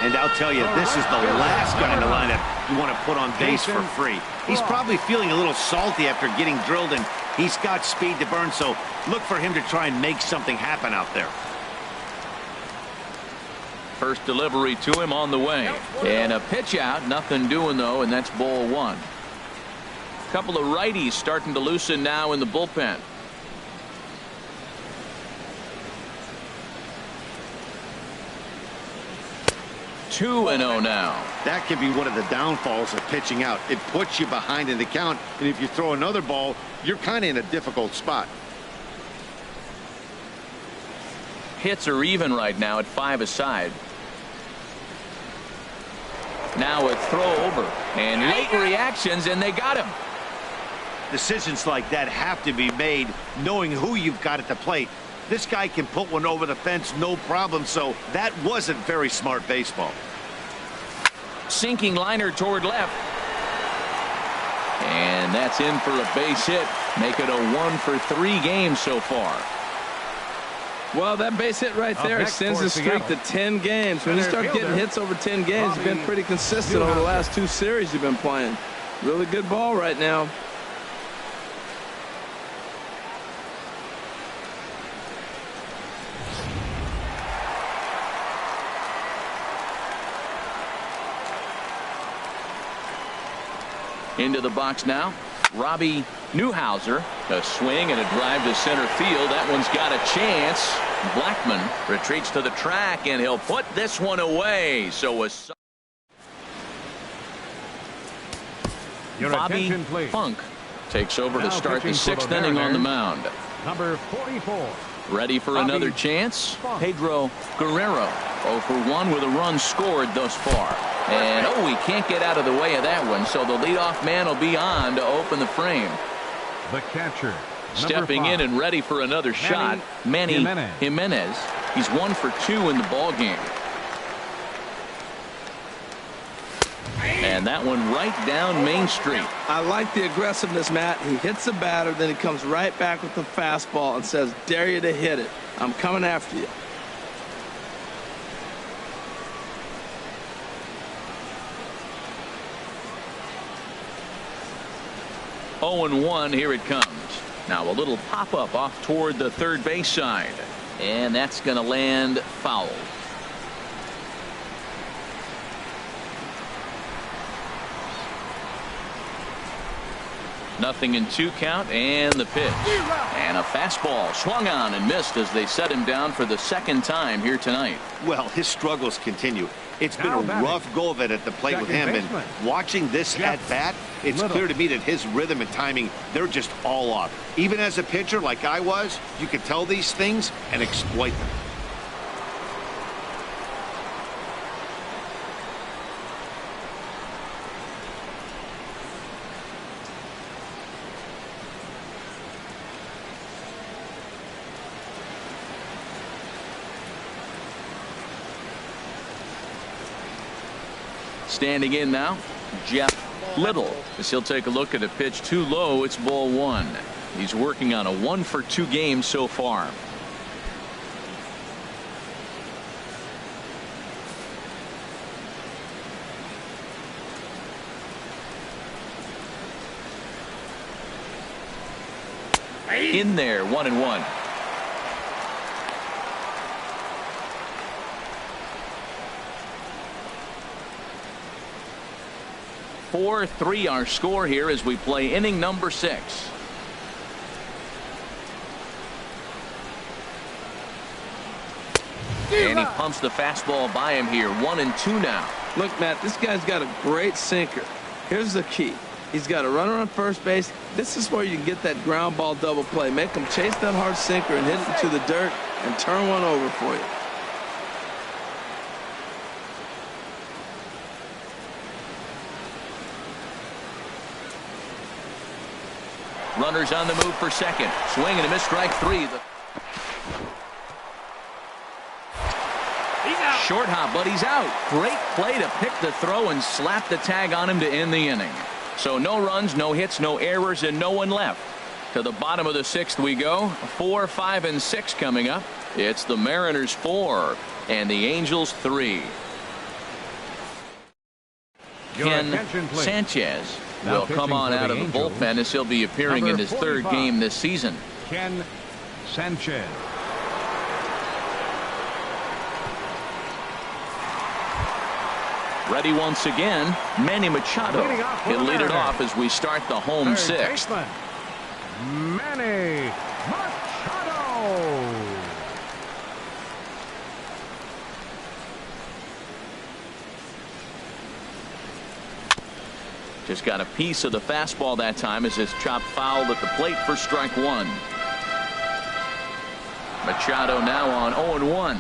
And I'll tell you, this is the last guy in the lineup you want to put on base for free. He's probably feeling a little salty after getting drilled, and he's got speed to burn, so look for him to try and make something happen out there. First delivery to him on the way. And a pitch out. Nothing doing, though, and that's ball one. A couple of righties starting to loosen now in the bullpen. Two and 0 now. That can be one of the downfalls of pitching out. It puts you behind in the count, and if you throw another ball, you're kind of in a difficult spot. Hits are even right now at 5 aside. Now a throw over and late reactions, and they got him. Decisions like that have to be made knowing who you've got at the plate. This guy can put one over the fence no problem, so that wasn't very smart baseball. Sinking liner toward left. And that's in for a base hit. Make it a 1-for-3 game so far. Well, that base hit right there extends the streak to 10 games. When you start getting hits over 10 games, you've been pretty consistent over the last 2 series you've been playing. Really good ball right now. Into the box now, Robbie Newhouser. A swing and a drive to center field. That one's got a chance. Blackman retreats to the track, and he'll put this one away. So a Bobby Funk takes over to start the 6th inning on the mound. Number 44. Ready for another chance. Pedro Guerrero 0 for 1 with a run scored thus far. And he can't get out of the way of that one, so the leadoff man will be on to open the frame. The catcher. Stepping in and ready for another shot, Manny Jimenez. He's 1 for 2 in the ball game. And that one right down Main Street. I like the aggressiveness, Matt. He hits the batter, then he comes right back with the fastball and says, dare you to hit it. I'm coming after you. Oh and 1, here it comes. Now a little pop-up off toward the third base side. And that's going to land foul. Nothing in 2 count, and the pitch. And a fastball swung on and missed as they set him down for the 2nd time here tonight. Well, his struggles continue. It's been a rough go of it at the plate with him, and watching this at bat, it's clear to me that his rhythm and timing, they're just all off. Even as a pitcher like I was, you could tell these things and exploit them. Standing in now, Jeff Little, as he'll take a look at a pitch too low. It's ball 1. He's working on a 1 for 2 game so far. In there, 1-1. 4-3 our score here as we play inning number 6. And he pumps the fastball by him here. 1-2 now. Look, Matt, this guy's got a great sinker. Here's the key. He's got a runner on first base. This is where you can get that ground ball double play. Make him chase that hard sinker and hit it to the dirt and turn one over for you. Runners on the move for second. Swing and a miss, strike 3. Short hop, but he's out. Great play to pick the throw and slap the tag on him to end the inning. So no runs, no hits, no errors, and no one left. To the bottom of the 6th we go. 4, 5, and 6 coming up. It's the Mariners 4 and the Angels 3. Your Ken attention, please. Sanchez Now will come pitching on for out the of the Angels, bullpen as he'll be appearing in number his third 45. game this season. Ken Sanchez. Ready once again, Manny Machado. Leading off for He'll the lead it Mariners. off as we start the home Third sixth. baseman, Manny Machado. Just got a piece of the fastball that time as it's chopped foul at the plate for strike one. Machado now on 0-1.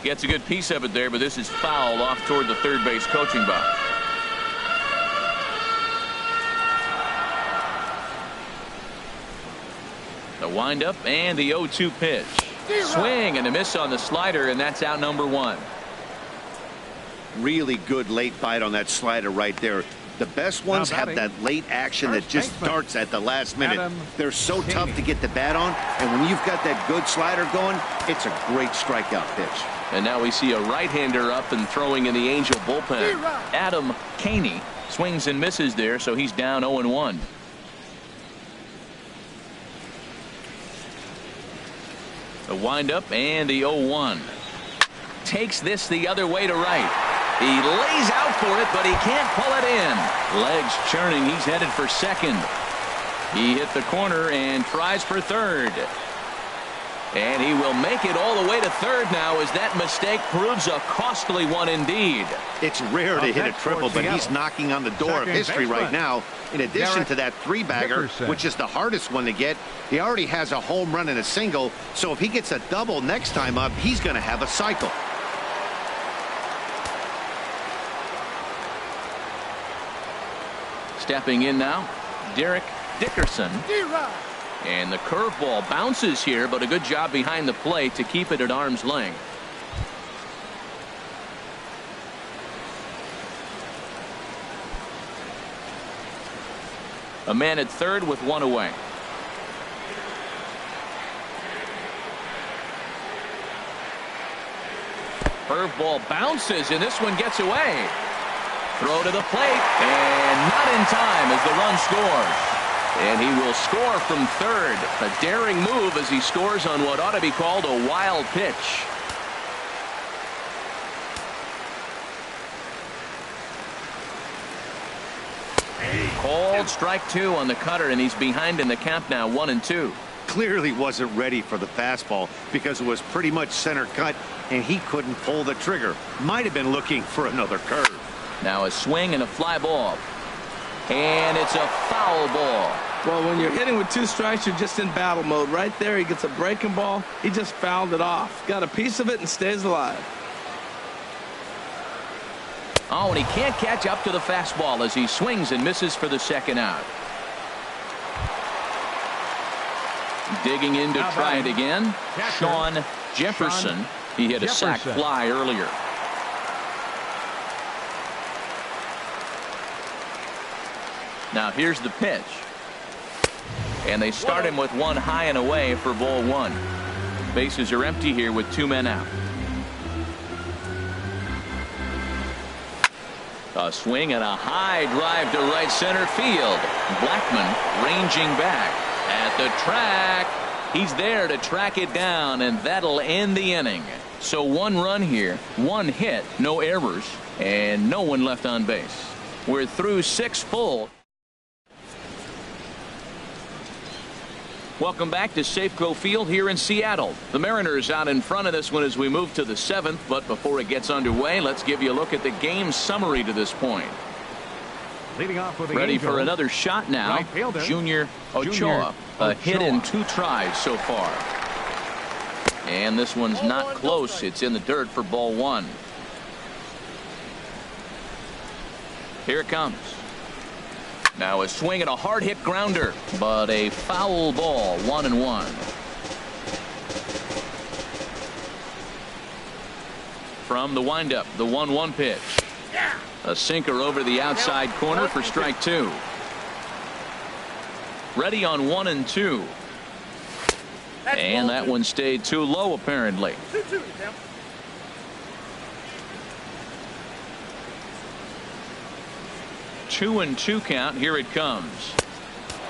Gets a good piece of it there, but this is foul off toward the third base coaching box. The windup and the 0-2 pitch. Swing and a miss on the slider, and that's out number one. Really good late bite on that slider right there. The best ones Now have batting, that late action that first just baseman, starts at the last minute. Adam They're so tough Keeney. to get the bat on, and when you've got that good slider going, it's a great strikeout pitch. And now we see a right-hander up and throwing in the Angel bullpen. Adam Keeney swings and misses there, so he's down 0-1. The windup and the 0-1. Takes this the other way to right. He lays out for it, but he can't pull it in. Legs churning. He's headed for second. He hit the corner and tries for third. And he will make it all the way to third now as that mistake proves a costly one indeed. It's rare to Up hit a next triple, for but he's Seattle, knocking on the door of second history right baseman, now. In addition Derek to that three-bagger, Dickerson. which is the hardest one to get, he already has a home run and a single. So if he gets a double next time up, he's going to have a cycle. Stepping in now, Derek Dickerson. And the curveball bounces here, but a good job behind the plate to keep it at arm's length. A man at third with one away. Curveball bounces, and this one gets away. Throw to the plate, and not in time as the run scores. And he will score from third. A daring move as he scores on what ought to be called a wild pitch. Called strike two on the cutter, and he's behind in the count now, 1-2. Clearly wasn't ready for the fastball because it was pretty much center cut, and he couldn't pull the trigger. Might have been looking for another curve. Now a swing and a fly ball. And it's a foul ball. Well, when you're hitting with two strikes, you're just in battle mode. Right there, he gets a breaking ball. He just fouled it off. Got a piece of it and stays alive. Oh, and he can't catch up to the fastball as he swings and misses for the second out. Digging in to Now try it batting, again, catcher, Sean Jefferson. He hit a sac Jefferson. fly earlier. Now here's the pitch. And they start him with one high and away for ball one. Bases are empty here with two men out. A swing and a high drive to right center field. Blackmon ranging back at the track. He's there to track it down, and that'll end the inning. So one run here, one hit, no errors, and no one left on base. We're through six full. Welcome back to Safeco Field here in Seattle. The Mariners out in front of this one as we move to the seventh. But before it gets underway, let's give you a look at the game summary to this point. Leading off with the Ready Angels, for another shot now. right fielder, Junior Ochoa. Junior A hit in Ochoa. 2 tries so far. And this one's Ball not one, no close. strike. It's in the dirt for ball one. Here it comes. Now a swing and a hard hit grounder, but a foul ball, 1-1. From the windup, the 1-1 pitch. A sinker over the outside corner for strike two. Ready on 1-2. And that one stayed too low apparently. 2-2, Tim. 2-2 count. Here it comes.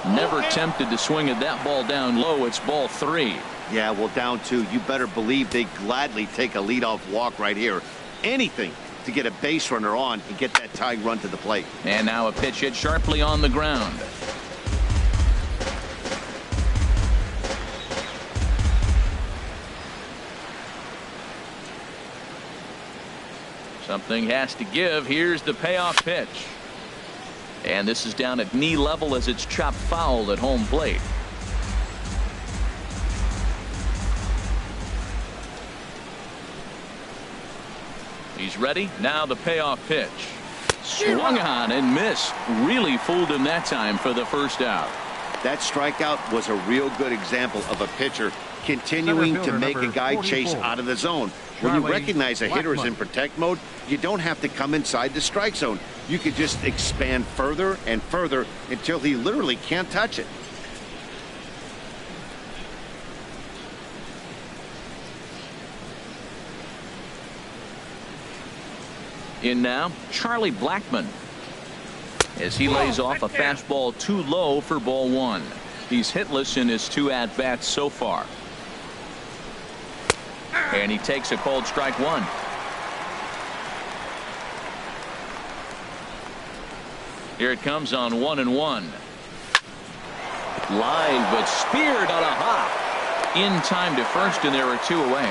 Never tempted to swing at that ball down low. It's ball 3. Yeah, well, down 2. You better believe they gladly take a leadoff walk right here. Anything to get a base runner on and get that tying run to the plate. And now a pitch hit sharply on the ground. Something has to give. Here's the payoff pitch. And this is down at knee level as it's chopped foul at home plate. He's ready. Now the payoff pitch. Swung on and missed. Really fooled him that time for the first out. That strikeout was a real good example of a pitcher continuing to make a guy chase out of the zone. When you recognize a hitter's in protect mode, you don't have to come inside the strike zone. You could just expand further and further until he literally can't touch it. In now, Charlie Blackmon, as he lays off a fastball too low for ball 1. He's hitless in his 2 at-bats so far. And he takes a called strike 1. Here it comes on 1-1. Line, but speared on a hop. In time to first, and there are 2 away.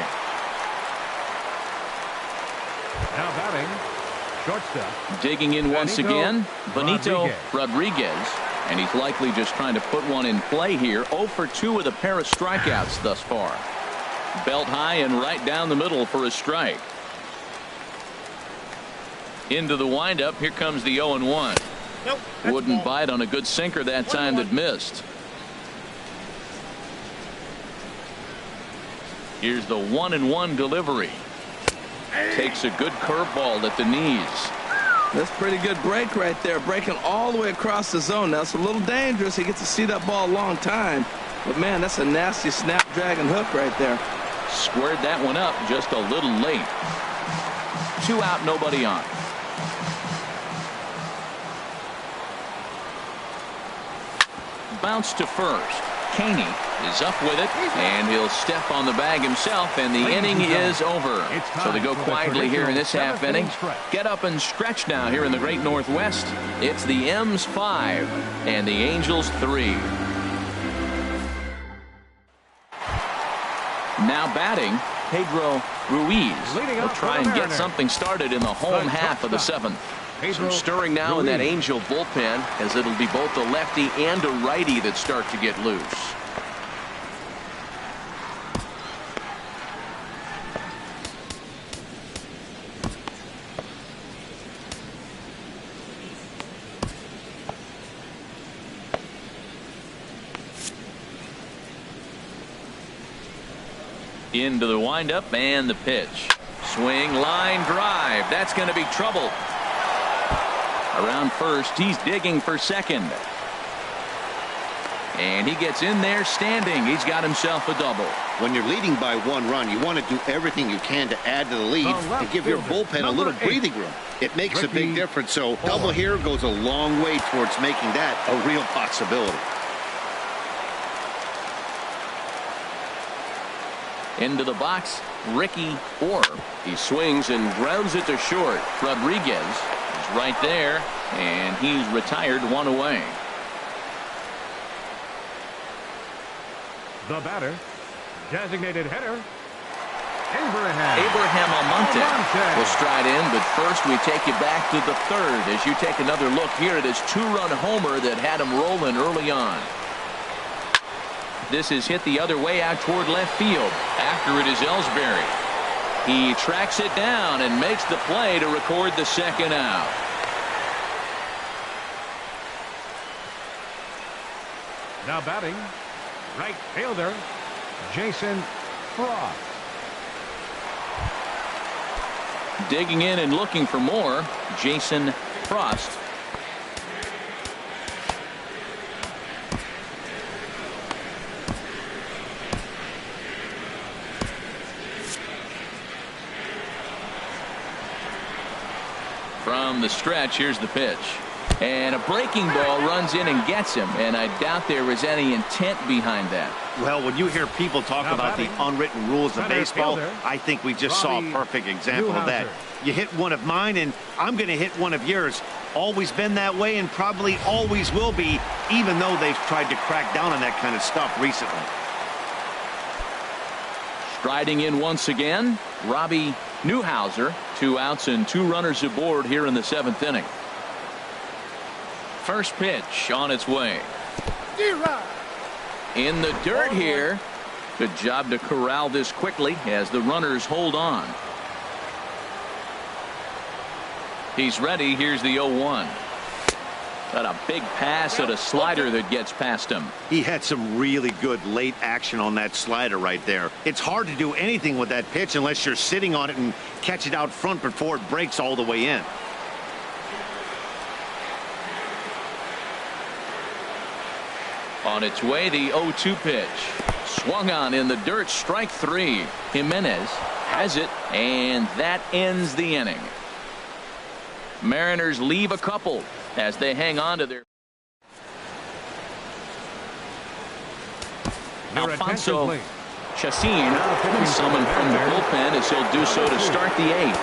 Now batting, shortstop. Digging in once again, Benito Rodriguez. And he's likely just trying to put one in play here. 0 for 2 with a pair of strikeouts thus far. Belt high and right down the middle for a strike. Into the windup. Here comes the 0-1. Nope, Wouldn't bite on a good sinker that time that missed. Here's the 1-1 delivery. Takes a good curveball at the knees. That's pretty good break right there, breaking all the way across the zone. Now it's a little dangerous. He gets to see that ball a long time, but man, that's a nasty snapdragon hook right there. Squared that one up just a little late. 2 out, nobody on. Bounce to first. Caney is up with it, and he'll step on the bag himself, and the inning is over. So they go quietly here in this half inning. Get up and stretch now here in the Great Northwest. It's the M's 5 and the Angels 3. Now batting, Pedro Ruiz will try and get something started in the home half of the 7th. Some stirring now in that Angel bullpen, as it'll be both a lefty and a righty that start to get loose. Into the windup and the pitch. Swing, line drive. That's going to be trouble. Around first, he's digging for second. And he gets in there standing. He's got himself a double. When you're leading by 1 run, you want to do everything you can to add to the lead and give your bullpen a little breathing room. It makes a big difference. So double here goes a long way towards making that a real possibility. Into the box, Ricky Orr. He swings and grounds it to short. Rodriguez is right there, and he's retired 1 away. The batter, designated hitter, Abraham Almonte will stride in, but first we take you back to the 3rd as you take another look here at his 2-run homer that had him rolling early on. This is hit the other way out toward left field. After it is Ellsbury. He tracks it down and makes the play to record the 2nd out. Now batting, right fielder, Jason Frost. Digging in and looking for more, Jason Frost. From the stretch, here's the pitch. And a breaking ball runs in and gets him, and I doubt there was any intent behind that. Well, when you hear people talk about the unwritten rules of baseball, I think we just saw a perfect example of that. You hit one of mine, and I'm going to hit one of yours. Always been that way and probably always will be, even though they've tried to crack down on that kind of stuff recently. Striding in once again, Robbie Newhouser. 2 outs and 2 runners aboard here in the 7th inning. First pitch on its way. In the dirt here. Good job to corral this quickly as the runners hold on. He's ready. Here's the 0-1. Got a big pass at a slider that gets past him. He had some really good late action on that slider right there. It's hard to do anything with that pitch unless you're sitting on it and catch it out front before it breaks all the way in. On its way, the 0-2 pitch. Swung on in the dirt, strike 3. Jimenez has it, and that ends the inning. Mariners leave a couple as they hang on to their. Alfonso Chacin summoned from the bullpen as he'll do so to start the 8th.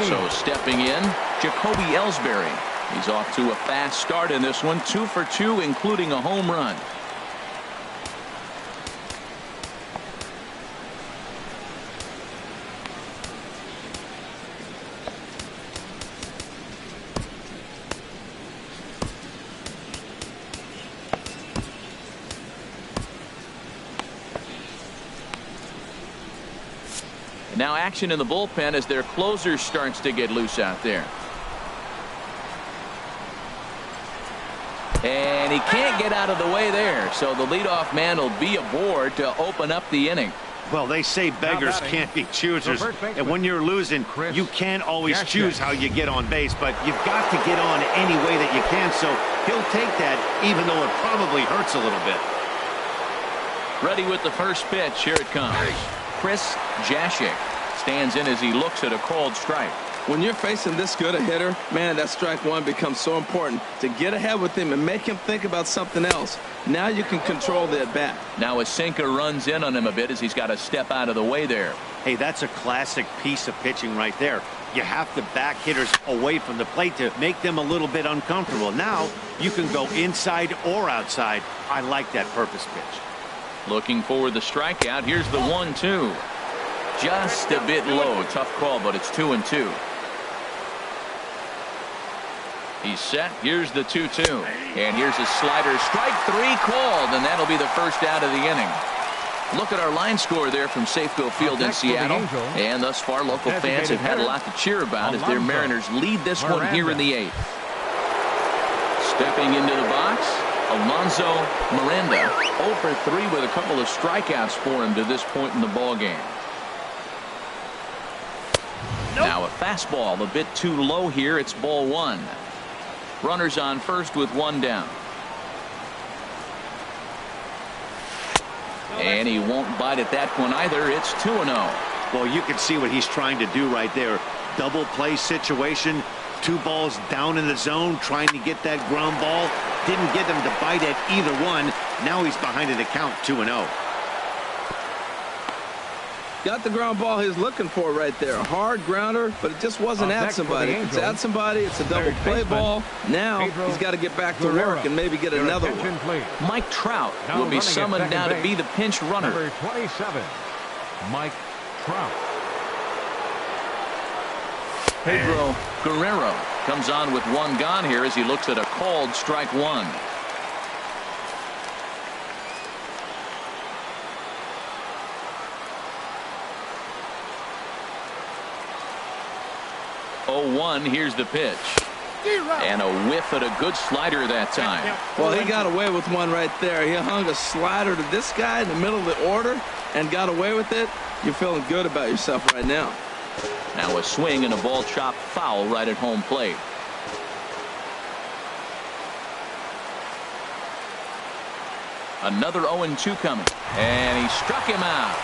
So stepping in, Jacoby Ellsbury. He's off to a fast start in this one, 2 for 2, including a home run. Now action in the bullpen as their closer starts to get loose out there. And he can't get out of the way there, so the leadoff man will be aboard to open up the inning. Well, they say beggars can't be choosers, and when you're losing, you can't always choose how you get on base, but you've got to get on any way that you can, so he'll take that, even though it probably hurts a little bit. Ready with the first pitch. Here it comes. Chris Jashik stands in as he looks at a called strike. When you're facing this good a hitter, man, that strike one becomes so important to get ahead with him and make him think about something else. Now you can control the at-bat. Now a sinker runs in on him a bit as he's got to step out of the way there. Hey, that's a classic piece of pitching right there. You have to back hitters away from the plate to make them a little bit uncomfortable. Now you can go inside or outside. I like that purpose pitch. Looking for the strikeout. Here's the 1-2. Just a bit low. Tough call, but it's 2-2. He's set. Here's the 2-2. And here's a slider. Strike 3 called, and that'll be the first out of the inning. Look at our line score there from Safeco Field in Seattle. And thus far, local fans have had a lot to cheer about as their Mariners lead this one here in the 8th. Stepping into the box, Alonso Miranda. 0 for 3 with a couple of strikeouts for him to this point in the ballgame. Now a fastball a bit too low here. It's ball 1. Runners on first with 1 down. And he won't bite at that one either. It's 2-0. Well, you can see what he's trying to do right there. Double play situation. 2 balls down in the zone, trying to get that ground ball. Didn't get him to bite at either one. Now he's behind in the count, 2-0. Got the ground ball he's looking for right there. A hard grounder, but it just wasn't at somebody. It's at somebody. It's a double play ball. Now he's got to get back to work and maybe get another one. Mike Trout will be summoned now to be the pinch runner. Number 27, Mike Trout. Pedro Guerrero comes on with 1 gone here as he looks at a called strike 1. Here's the pitch. And a whiff at a good slider that time. Well, he got away with one right there. He hung a slider to this guy in the middle of the order and got away with it. You're feeling good about yourself right now. Now a swing and a ball chopped foul right at home plate. Another 0-2 coming. And he struck him out.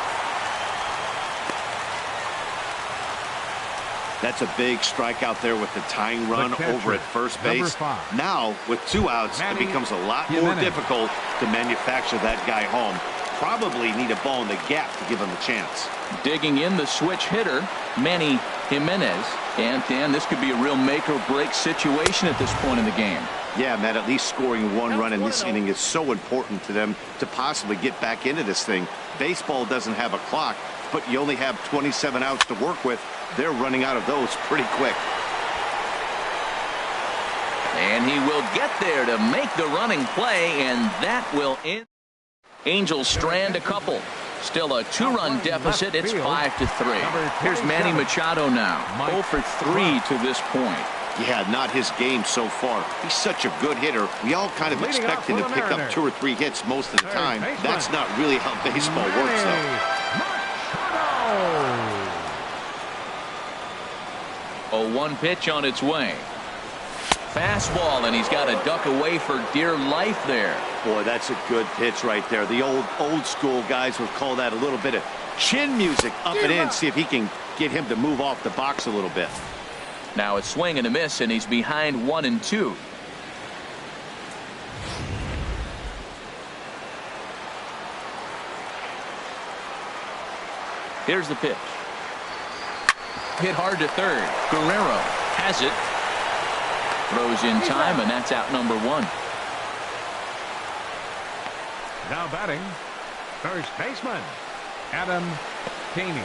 That's a big strikeout there with the tying run over at first base. Now, with 2 outs, it becomes a lot more difficult to manufacture that guy home. Probably need a ball in the gap to give him a chance. Digging in, the switch hitter, Manny Jimenez. And, Dan, this could be a real make-or-break situation at this point in the game. Yeah, Matt, at least scoring 1 run in this inning is so important to them to possibly get back into this thing. Baseball doesn't have a clock, but you only have 27 outs to work with. They're running out of those pretty quick. And he will get there to make the running play, and that will end. Angels strand a couple. Still a 2-run deficit. It's 5-3. Here's Manny Machado now. 0 for 3 to this point. Yeah, not his game so far. He's such a good hitter. We all kind of expect him to pick up 2 or 3 hits most of the time. That's not really how baseball works, though. 0-1 pitch on its way. Fastball, and he's got to duck away for dear life there. Boy, that's a good pitch right there. The old school guys would call that a little bit of chin music up and in. See if he can get him to move off the box a little bit. Now a swing and a miss, and he's behind 1-2. Here's the pitch. Hit hard to third. Guerrero has it. Throws in time, and that's out number 1. Now batting, first baseman, Adam Caney.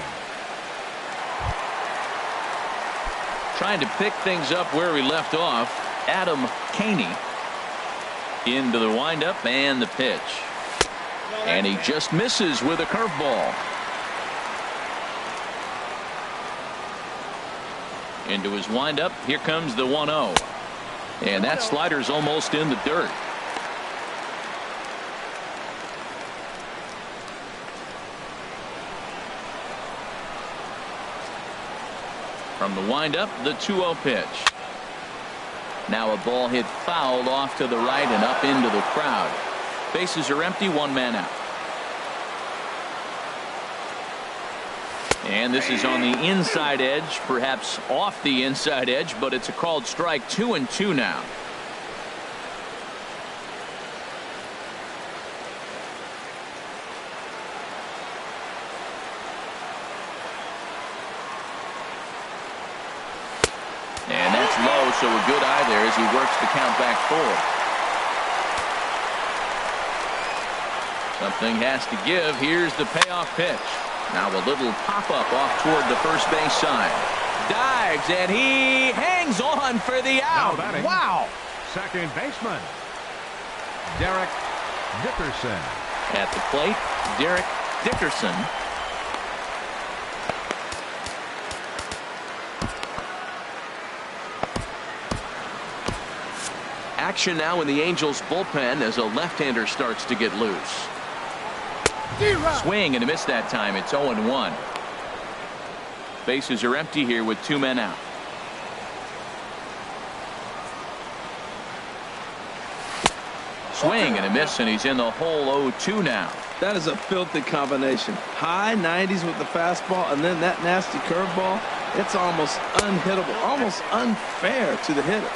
Trying to pick things up where we left off. Adam Caney into the windup and the pitch. And he just misses with a curveball. Into his windup. Here comes the 1-0. And that slider's almost in the dirt. From the windup, the 2-0 pitch. Now a ball hit foul off to the right and up into the crowd. Bases are empty, 1 man out. And this is on the inside edge, perhaps off the inside edge, but it's a called strike. 2-2 now. And that's low, so a good eye there as he works the count back forward. Something has to give. Here's the payoff pitch. Now a little pop-up off toward the first base side. Dives, and he hangs on for the out. Wow. Second baseman, Derek Dickerson. At the plate, Derek Dickerson. Action now in the Angels bullpen as a left-hander starts to get loose. Swing and a miss that time. It's 0-1. Bases are empty here with 2 men out. Swing and a miss, and he's in the hole. 0-2 now. That is a filthy combination. High 90s with the fastball, and then that nasty curveball. It's almost unhittable, almost unfair to the hitter.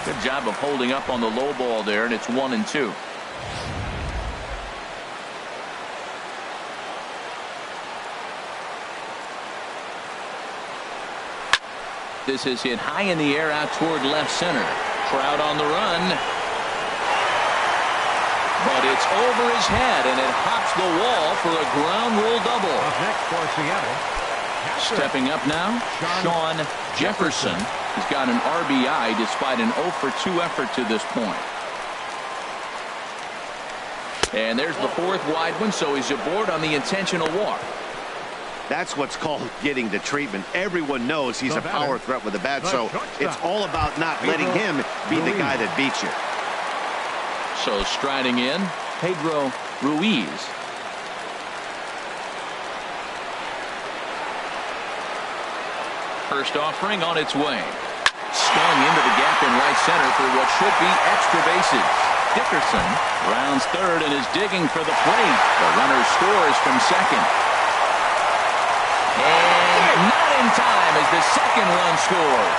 Good job of holding up on the low ball there, and it's 1-2. This is hit high in the air out toward left center. Trout on the run. But it's over his head, and it hops the wall for a ground rule double. Up next for Seattle. Stepping up now, Sean Jefferson. He's got an RBI despite an 0 for 2 effort to this point. And there's the 4th wide one, so he's aboard on the intentional walk. That's what's called getting the treatment. Everyone knows he's a power threat with a bat, so it's all about not letting him be the guy that beats you. So striding in, Pedro Ruiz. First offering on its way. Swung into the gap in right center for what should be extra bases. Dickerson rounds third and is digging for the plate. The runner scores from second. And not in time as the second run scored.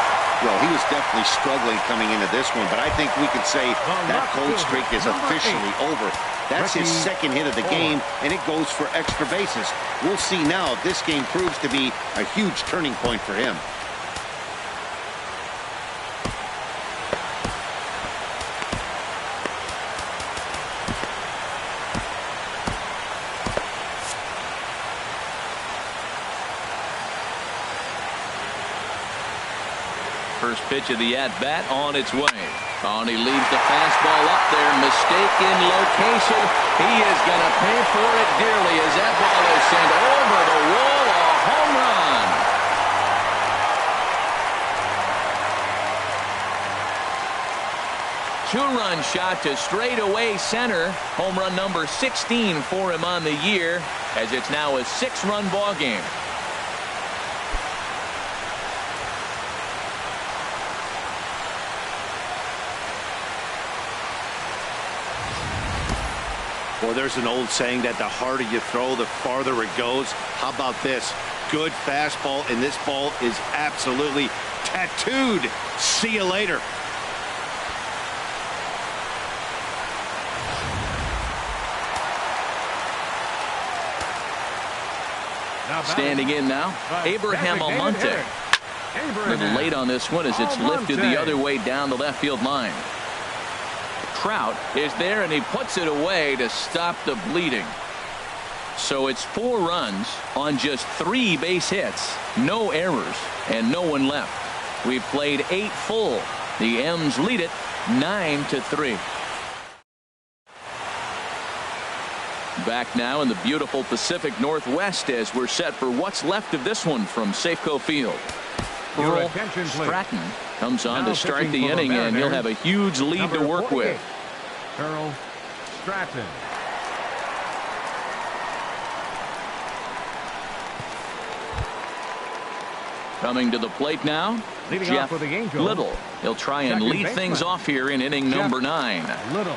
Well, he was definitely struggling coming into this one, but I think we could say that cold streak is officially over. That's his second hit of the game, and it goes for extra bases. We'll see now if this game proves to be a huge turning point for him. First pitch of the at-bat on its way. And he leaves the fastball up there. Mistaken location. He is going to pay for it dearly as that ball is sent over the wall. A home run. Two-run shot to straightaway center. Home run number 16 for him on the year, as it's now a 6-run ball game. Well, there's an old saying that the harder you throw, the farther it goes. How about this? Good fastball, and this ball is absolutely tattooed. See you later. Standing in now, Abraham Almonte. A little late on this one as it's lifted the other way down the left field line. Trout is there, and he puts it away to stop the bleeding. So it's 4 runs on just 3 base hits, no errors, and no one left. We've played 8 full. The M's lead it 9-3. Back now in the beautiful Pacific Northwest as we're set for what's left of this one from Safeco Field. Earl Stratton comes on to start the inning, and he'll have a huge lead to work with. Earl Stratton. Coming to the plate now, Jeff Little. He'll try and lead things off here in inning number 9. Little.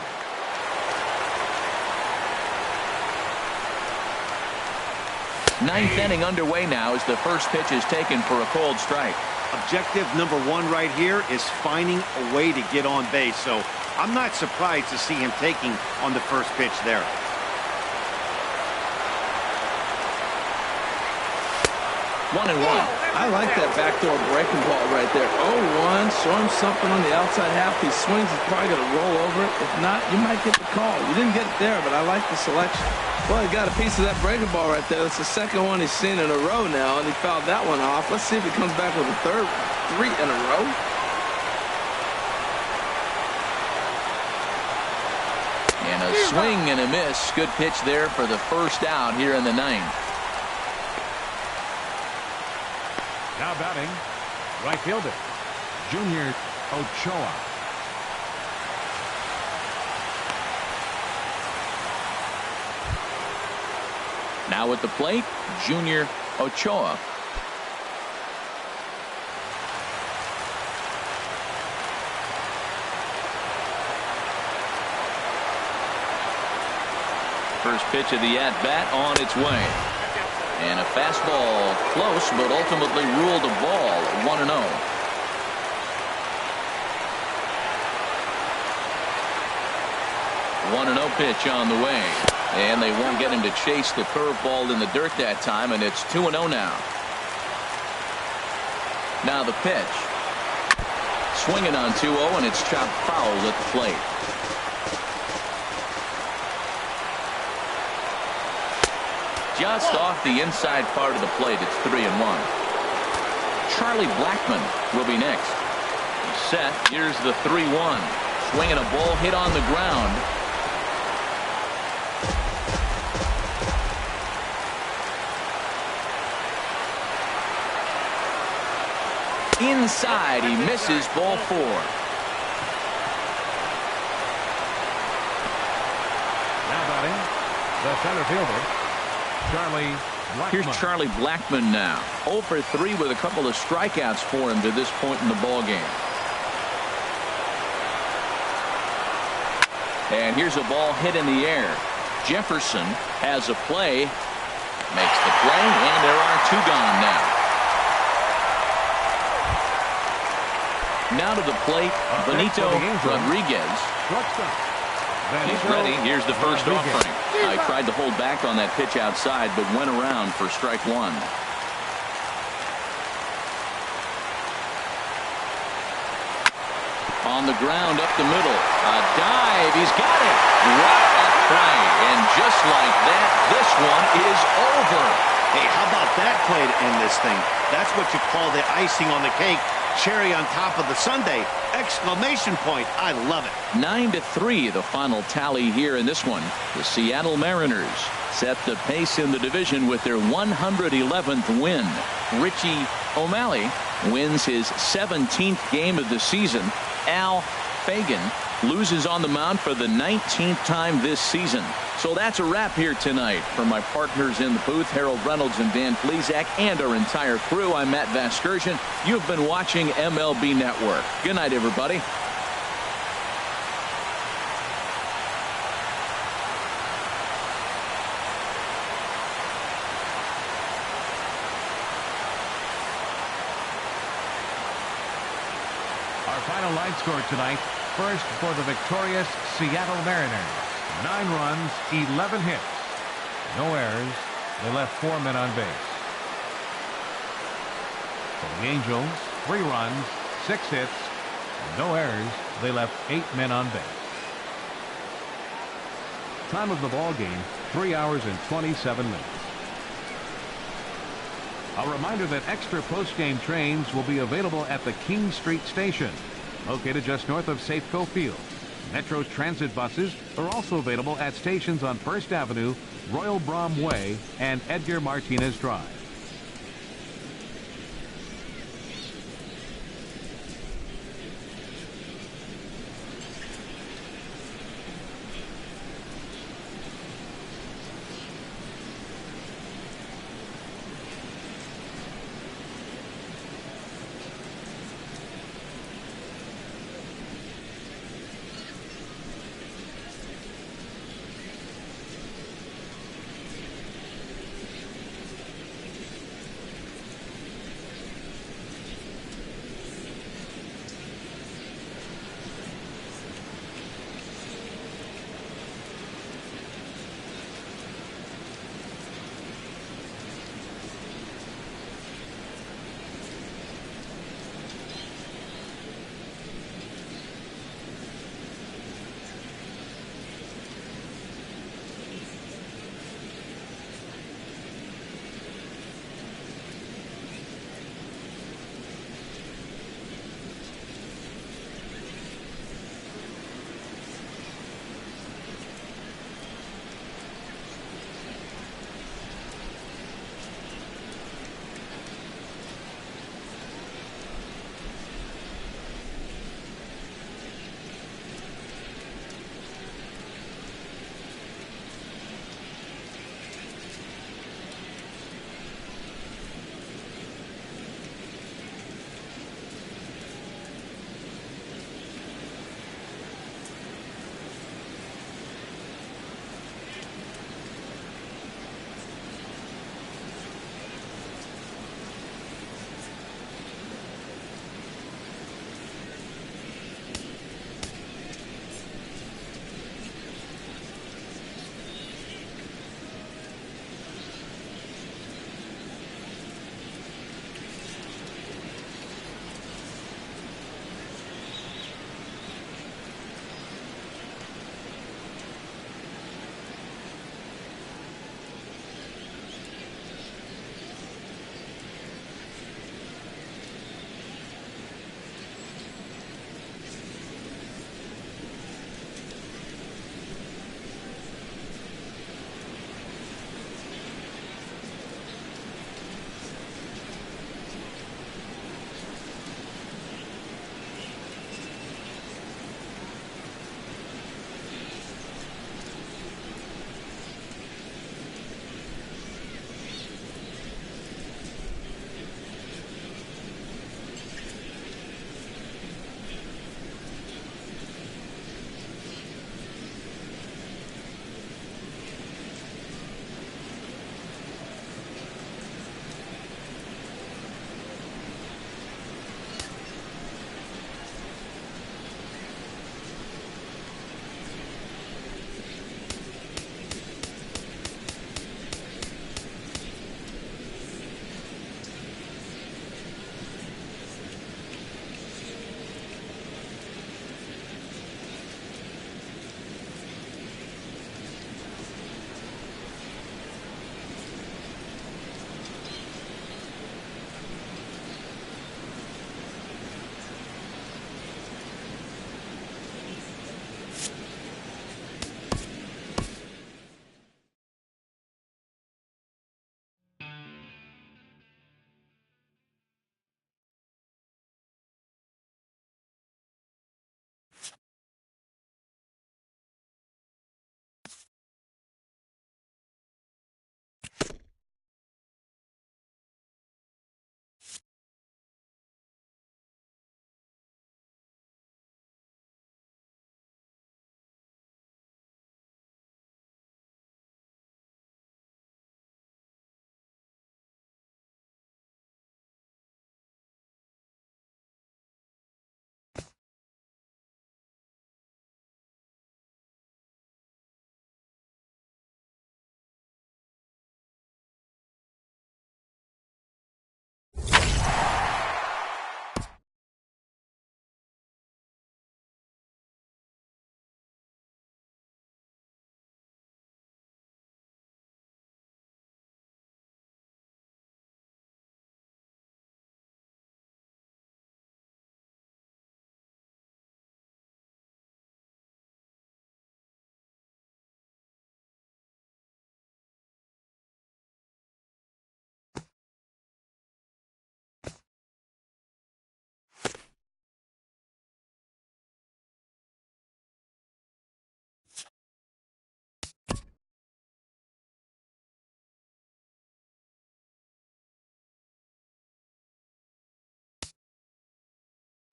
Ninth inning underway now as the first pitch is taken for a cold strike. Objective number 1 right here is finding a way to get on base. So I'm not surprised to see him taking on the first pitch there. One and one. I like that backdoor breaking ball right there. 0-1. Show him something on the outside half. He swings. He's probably going to roll over it. If not, you might get the call. You didn't get it there, but I like the selection. Well, he got a piece of that breaking ball right there. That's the second one he's seen in a row now, and he fouled that one off. Let's see if he comes back with a third 3 in a row. And a swing and a miss. Good pitch there for the first out here in the 9th. Now batting, right fielder, Junior Ochoa. Now at the plate, Junior Ochoa. First pitch of the at-bat on its way. And a fastball close, but ultimately ruled a ball. 1-0. One 1-0 pitch on the way. And they won't get him to chase the curveball in the dirt that time, and it's 2-0 now. Now the pitch. Swinging on 2-0, and it's chopped foul at the plate. Just off the inside part of the plate. It's 3-1. Charlie Blackmon will be next. He's set. Here's the 3-1. Swinging a ball hit on the ground. Inside, he misses ball 4. Now batting, the center fielder, Charlie Blackmon. Here's Charlie Blackmon now. 0 for 3 with a couple of strikeouts for him to this point in the ball game. And here's a ball hit in the air. Jefferson has a play, makes the play, and there are 2 gone now. Now to the plate, Benito Rodriguez. He's ready. Here's the first offering. I tried to hold back on that pitch outside, but went around for strike one. On the ground up the middle. A dive. He's got it. What a play. And just like that, this one is over. Hey, how about that play to end this thing? That's what you call the icing on the cake. Cherry on top of the sundae. Exclamation point. I love it. 9-3 the final tally here in this one. The Seattle Mariners set the pace in the division with their 111th win. Richie O'Malley wins his 17th game of the season. Al Fagan loses on the mound for the 19th time this season. So that's a wrap here tonight. For my partners in the booth, Harold Reynolds and Dan Plesac, and our entire crew, I'm Matt Vasgersian. You've been watching MLB Network. Good night, everybody. Our final line score tonight. First for the victorious Seattle Mariners. 9 runs, 11 hits. No errors. They left 4 men on base. For the Angels, 3 runs, 6 hits. No errors. They left 8 men on base. Time of the ball game, 3 hours and 27 minutes. A reminder that extra post-game trains will be available at the King Street Station, located just north of Safeco Field. Metro Transit buses are also available at stations on First Avenue, Royal Brom Way, and Edgar Martinez Drive.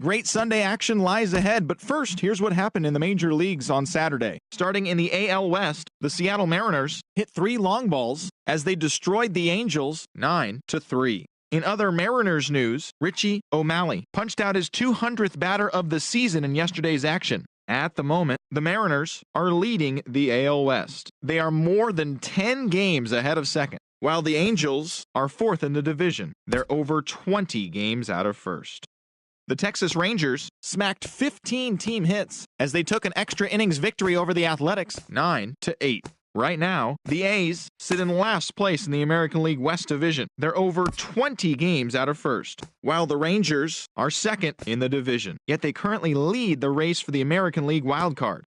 Great Sunday action lies ahead, but first, here's what happened in the major leagues on Saturday. Starting in the AL West, the Seattle Mariners hit 3 long balls as they destroyed the Angels 9-3. In other Mariners news, Richie O'Malley punched out his 200th batter of the season in yesterday's action. At the moment, the Mariners are leading the AL West. They are more than 10 games ahead of second, while the Angels are 4th in the division. They're over 20 games out of first. The Texas Rangers smacked 15 team hits as they took an extra innings victory over the Athletics 9-8. Right now, the A's sit in last place in the American League West Division. They're over 20 games out of first, while the Rangers are second in the division. Yet they currently lead the race for the American League wildcard.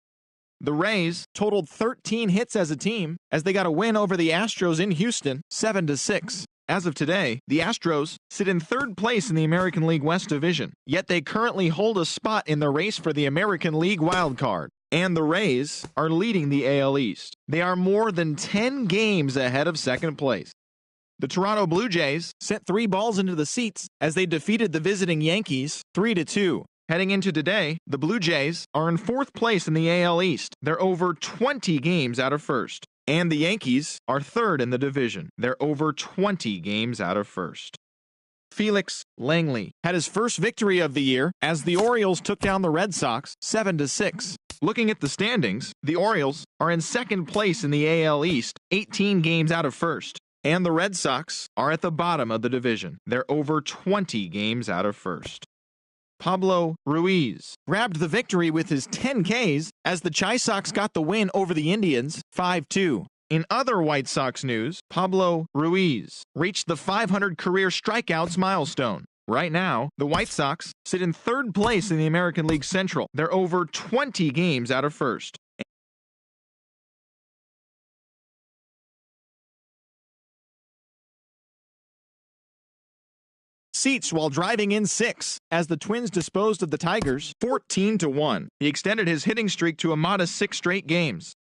The Rays totaled 13 hits as a team as they got a win over the Astros in Houston 7-6. As of today, the Astros sit in 3rd place in the American League West Division, yet they currently hold a spot in the race for the American League wildcard. And the Rays are leading the AL East. They are more than 10 games ahead of second place. The Toronto Blue Jays sent 3 balls into the seats as they defeated the visiting Yankees 3-2. Heading into today, the Blue Jays are in 4th place in the AL East. They're over 20 games out of first. And the Yankees are 3rd in the division. They're over 20 games out of first. Felix Langley had his first victory of the year as the Orioles took down the Red Sox 7-6. Looking at the standings, the Orioles are in 2nd place in the AL East, 18 games out of first. And the Red Sox are at the bottom of the division. They're over 20 games out of first. Pablo Ruiz grabbed the victory with his 10 Ks as the Chi Sox got the win over the Indians 5-2. In other White Sox news, Pablo Ruiz reached the 500 career strikeouts milestone. Right now, the White Sox sit in 3rd place in the American League Central. They're over 20 games out of first. Seats while driving in 6 as the Twins disposed of the Tigers 14-1. He extended his hitting streak to a modest 6 straight games.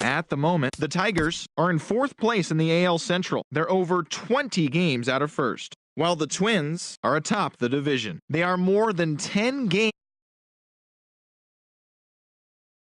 At the moment, the Tigers are in 4th place in the AL Central. They're over 20 games out of first, while the Twins are atop the division. They are more than 10 games